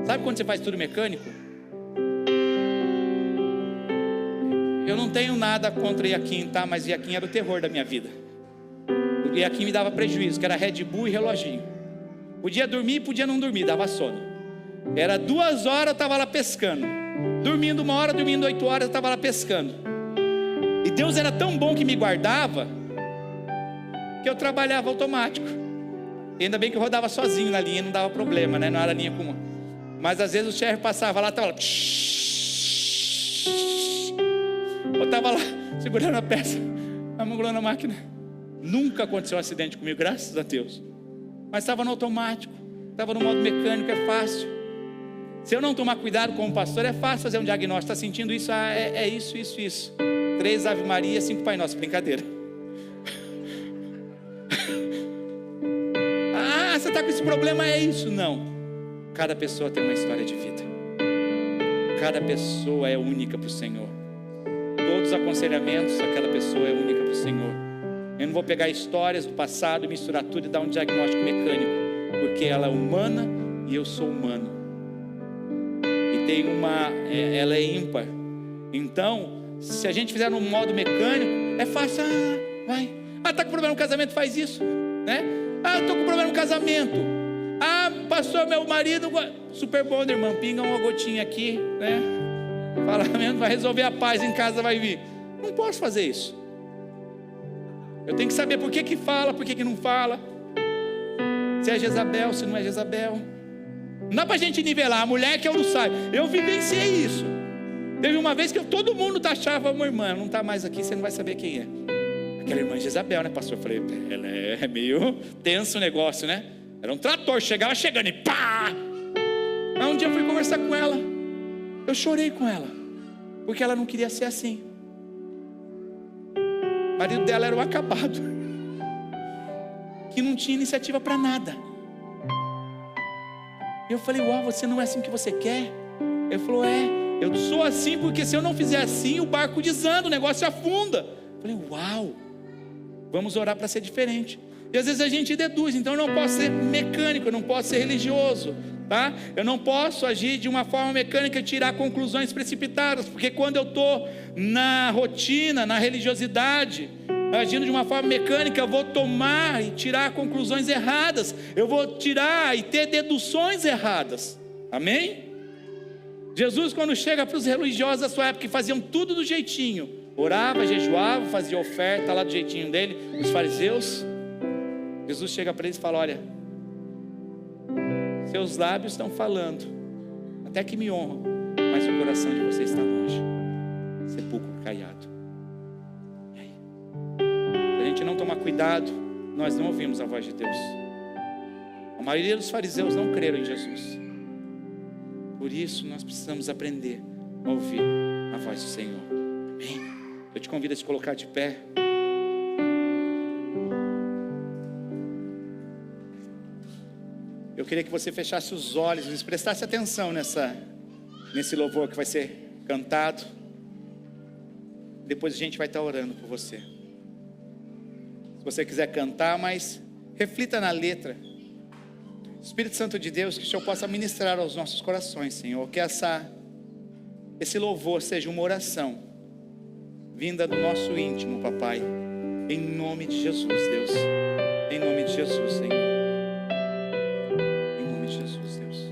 Sabe quando você faz tudo mecânico? Eu não tenho nada contra Iaquim, tá? Mas Iaquim era o terror da minha vida. O Iaquim me dava prejuízo, que era Red Bull e reloginho. Podia dormir, podia não dormir, dava sono. Era 2 horas, eu estava lá pescando. Dormindo 1 hora, dormindo 8 horas, eu estava lá pescando. E Deus era tão bom que me guardava, que eu trabalhava automático. E ainda bem que eu rodava sozinho na linha, não dava problema, né? Não era linha comum. Mas às vezes o chefe passava lá, estava lá. Eu estava lá, segurando a peça, amangulando a máquina. Nunca aconteceu um acidente comigo, graças a Deus. Mas estava no automático, estava no modo mecânico, é fácil. Se eu não tomar cuidado como pastor, é fácil fazer um diagnóstico. Está sentindo isso? É isso. 3 Ave Maria, 5 Pai Nosso, brincadeira. Você está com esse problema, é isso? Não. Cada pessoa tem uma história de vida. Cada pessoa é única para o Senhor. Todos os aconselhamentos, aquela pessoa é única para o Senhor. Eu não vou pegar histórias do passado e misturar tudo e dar um diagnóstico mecânico, porque ela é humana e eu sou humano. E ela é ímpar. Então, se a gente fizer no modo mecânico, é fácil. Vai. Está com problema no casamento, faz isso, né? Estou com problema no casamento. Pastor, meu marido, super bom, irmão, pinga uma gotinha aqui, né? Fala mesmo, vai resolver a paz em casa, vai vir. Não posso fazer isso. Eu tenho que saber por que fala, por que não fala. Se é Jezabel, se não é Jezabel. Não dá pra gente nivelar, a mulher que eu não saio. Eu vivenciei isso. Teve uma vez que todo mundo taxava uma irmã, não está mais aqui, você não vai saber quem é. Aquela irmã Jezabel, né, pastor? Eu falei, ela é meio tenso o negócio, né? Era um trator, chegava chegando e pá! Aí um dia eu fui conversar com ela. Eu chorei com ela, porque ela não queria ser assim. O marido dela era um acabado, que não tinha iniciativa para nada. Eu falei, uau, você não é assim que você quer? Ele falou, eu sou assim porque se eu não fizer assim, o barco desanda, o negócio afunda. Eu falei, uau, vamos orar para ser diferente. E às vezes a gente deduz, então eu não posso ser mecânico, eu não posso ser religioso, tá? Eu não posso agir de uma forma mecânica e tirar conclusões precipitadas, porque quando eu estou na rotina, na religiosidade, agindo de uma forma mecânica, eu vou tomar e tirar conclusões erradas, eu vou tirar e ter deduções erradas, amém? Jesus, quando chega para os religiosos da sua época, que faziam tudo do jeitinho, orava, jejuava, fazia oferta lá do jeitinho dele, os fariseus, Jesus chega para eles e fala, olha, seus lábios estão falando, até que me honram, mas o coração de vocês está longe, sepulcro caiado. E aí? Se a gente não tomar cuidado, nós não ouvimos a voz de Deus. A maioria dos fariseus não creram em Jesus. Por isso nós precisamos aprender a ouvir a voz do Senhor. Amém? Eu te convido a se colocar de pé. Eu queria que você fechasse os olhos e prestasse atenção nesse louvor que vai ser cantado. Depois a gente vai estar orando por você. Se você quiser cantar, mas reflita na letra. Espírito Santo de Deus, que o Senhor possa ministrar aos nossos corações, Senhor. Que essa esse louvor seja uma oração vinda do nosso íntimo, papai, em nome de Jesus, Deus, em nome de Jesus, Senhor, em nome de Jesus, Deus.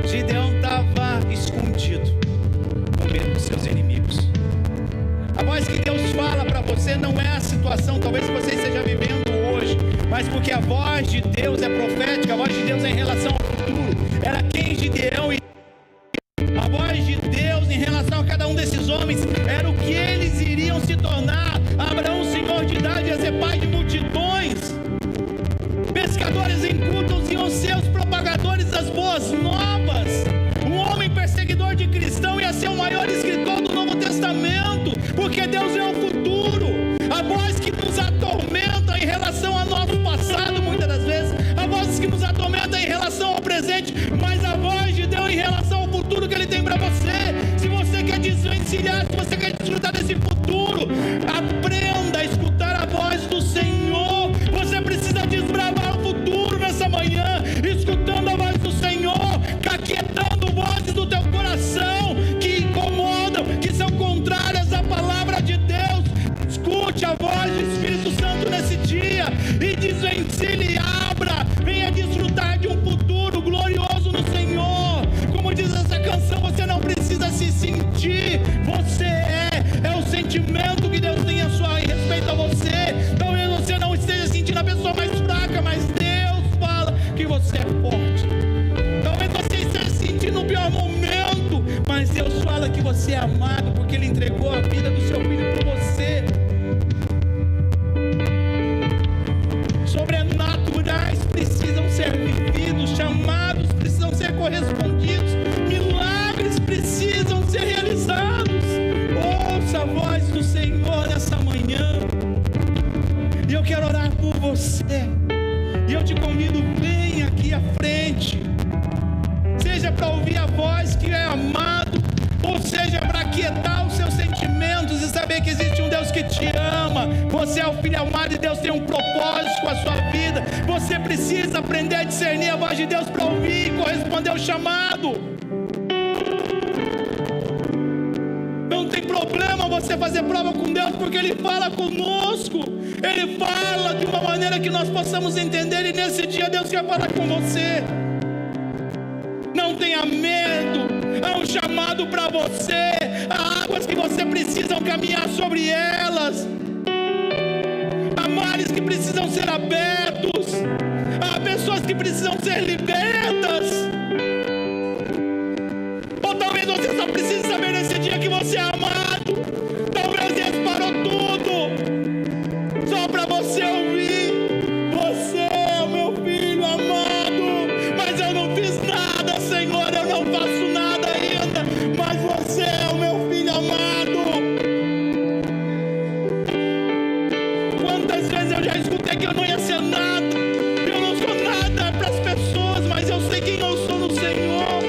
Gideão estava escondido com medo dos seus inimigos. A voz que Deus fala para você não é a situação talvez que você esteja vivendo hoje, mas porque a voz de Deus é profética, a voz de Deus é em relação ao futuro. Era quem Gideão e a voz de Deus em relação a cada um desses homens era o que eles iriam se tornar. Abraão, senhor de idade, ia ser pai de multidões. Pescadores incultos iam ser os propagadores das boas novas. Um homem perseguidor de cristão ia ser o maior escritor do Novo Testamento, porque Deus é o futuro. A voz que nos atormenta em relação ao nosso passado, muitas das vezes, a voz que nos atormenta em relação ao presente, mas a voz de Deus em relação ao futuro que Ele tem para você. Se você quer desvencilhar, se você quer desfrutar desse futuro, aprenda a escutar a voz do Senhor. chamados precisam ser correspondidos, milagres precisam ser realizados. Ouça a voz do Senhor nessa manhã. E eu quero orar por você. E eu te convido, vem aqui à frente. Seja para ouvir a voz que é amado, ou seja para aquietar os seus sentimentos e saber que existe um Deus que te ama. Você é o filho amado e Deus tem um propósito com a sua vida. Você precisa aprender a discernir a voz de Deus para ouvir e corresponder ao chamado. Não tem problema você fazer prova com Deus, porque Ele fala conosco. Ele fala de uma maneira que nós possamos entender, e nesse dia Deus quer falar com você. Não tenha medo, há um chamado para você, há águas que você precisa caminhar sobre elas, há mares que precisam ser abertos, há pessoas que precisam ser libertas. Ou talvez você só precise saber nesse dia que você é amado. Talvez Deus parou tudo só para você ouvir: você é o meu filho amado, mas eu não fiz nada, Senhor, eu não faço nada ainda, mas você é o meu filho amado. Quantas vezes eu já escutei que eu não ia ser nada, eu não sou nada para as pessoas, mas eu sei quem eu sou no Senhor.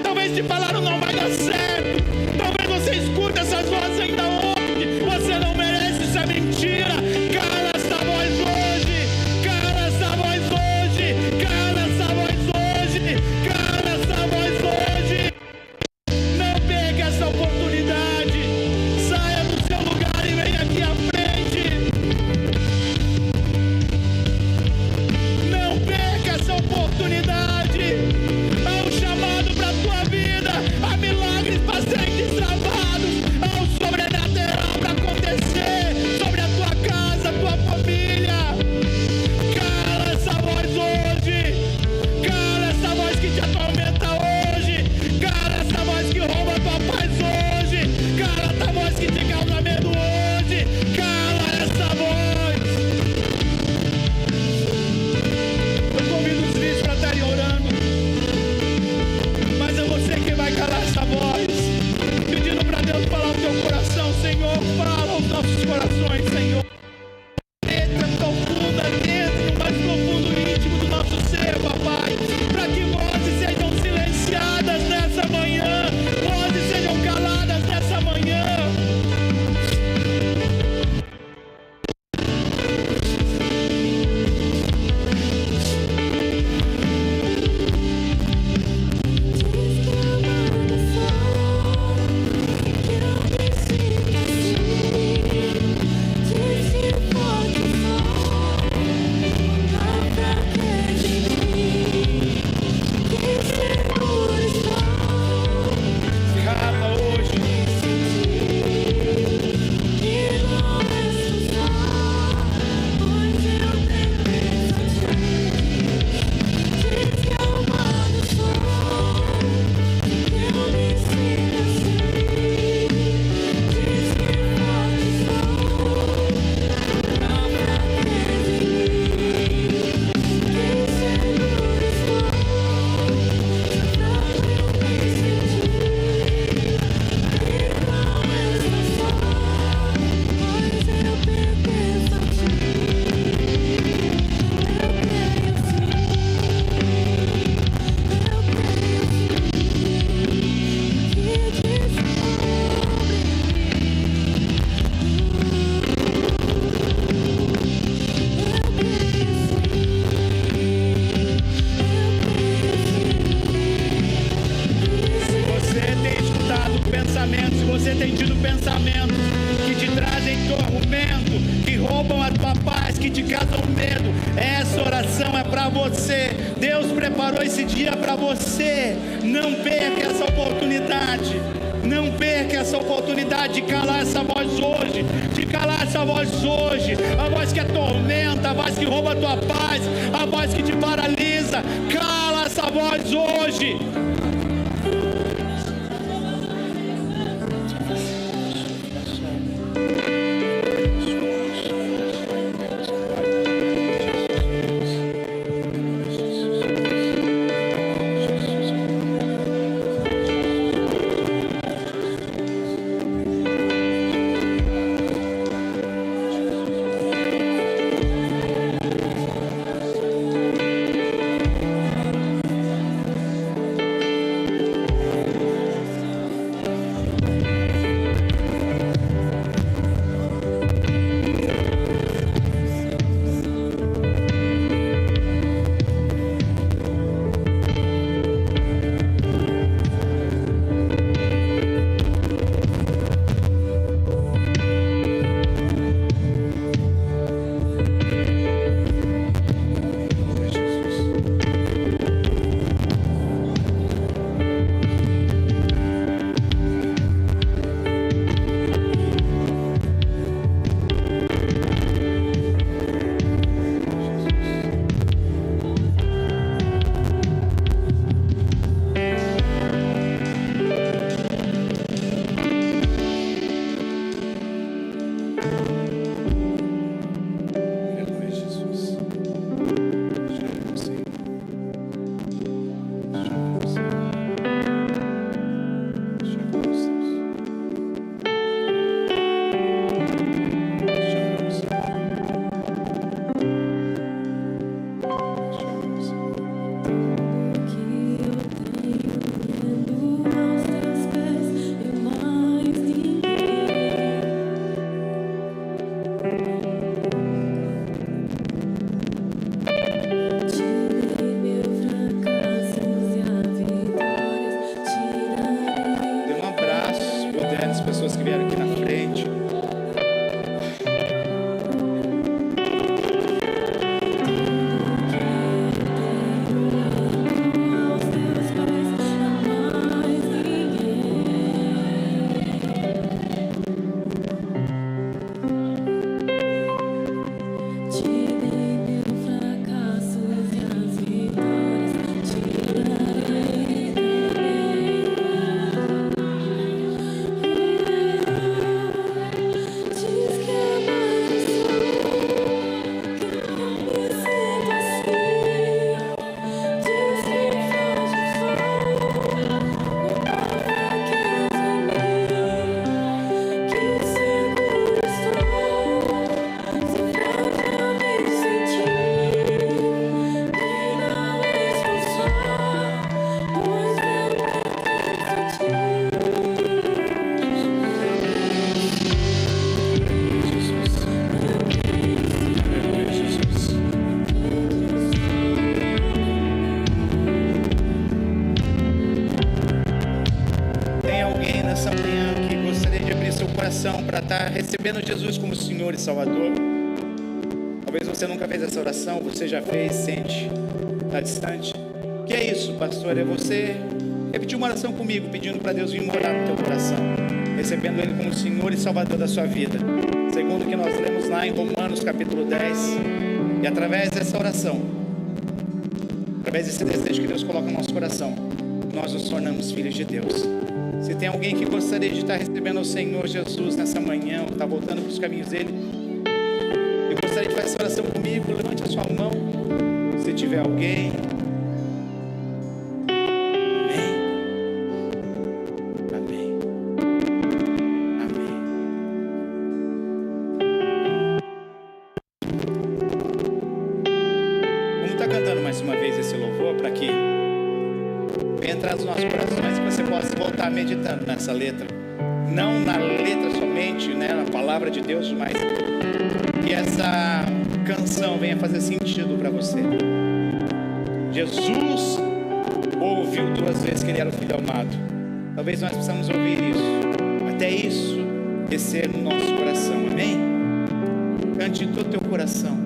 Talvez te falaram não vai dar certo, talvez você escute essas vozes ainda hoje, você não merece, isso é mentira. Cala essa voz hoje, cala essa voz hoje, cala essa voz hoje, cala essa voz hoje. Não perca essa oportunidade, saia do seu lugar e venha aqui à frente. Não perca essa oportunidade. Há um chamado para a tua vida, há milagres para serem destravados, há um sobrenatural para acontecer sobre a tua casa, a tua família. Cala essa voz hoje, cala essa voz que te atormenta hoje, cala essa voz que rouba a tua paz hoje, cala essa voz que te causa medo hoje, cala essa voz. Eu convido os filhos para estarem orando, mas é você quem vai calar essa voz, pedindo para Deus falar o teu coração. Senhor, fala aos nossos corações, Senhor. Entra profunda, dentro no mais profundo íntimo do nosso ser, papai, para que vozes sejam silenciadas nessa manhã, vozes sejam caladas nessa manhã. Cala hoje. Se você tem tido pensamentos que te trazem tormento, que roubam a tua paz, que te causam medo, essa oração é para você. Deus preparou esse dia para você. Não perca essa oportunidade. Não perca essa oportunidade de calar essa voz hoje, de calar essa voz hoje, a voz que atormenta, a voz que rouba a tua paz, a voz que te paralisa. Cala essa voz hoje. recebendo Jesus como Senhor e Salvador. Talvez você nunca fez essa oração, você já fez, sente, está distante. O que é isso, pastor? É você repetir uma oração comigo, pedindo para Deus vir morar no teu coração, recebendo Ele como Senhor e Salvador da sua vida. Segundo o que nós lemos lá em Romanos capítulo 10. E através dessa oração, através desse desejo que Deus coloca no nosso coração, nós nos tornamos filhos de Deus. Se tem alguém que gostaria de estar recebendo o Senhor Jesus nessa manhã, ou está voltando para os caminhos dele, eu gostaria de fazer essa oração comigo. Levante a sua mão, se tiver alguém. Amém. Amém. Amém. Vamos estar cantando mais uma vez esse louvor para que venha entrar nos nossos corações, que você possa voltar meditando nessa letra, não na letra somente, né, na palavra de Deus, mas que essa canção venha fazer sentido para você. Jesus ouviu 2 vezes que Ele era o Filho amado. Talvez nós precisamos ouvir isso, até isso descer no nosso coração. Amém? Cante em todo o teu coração.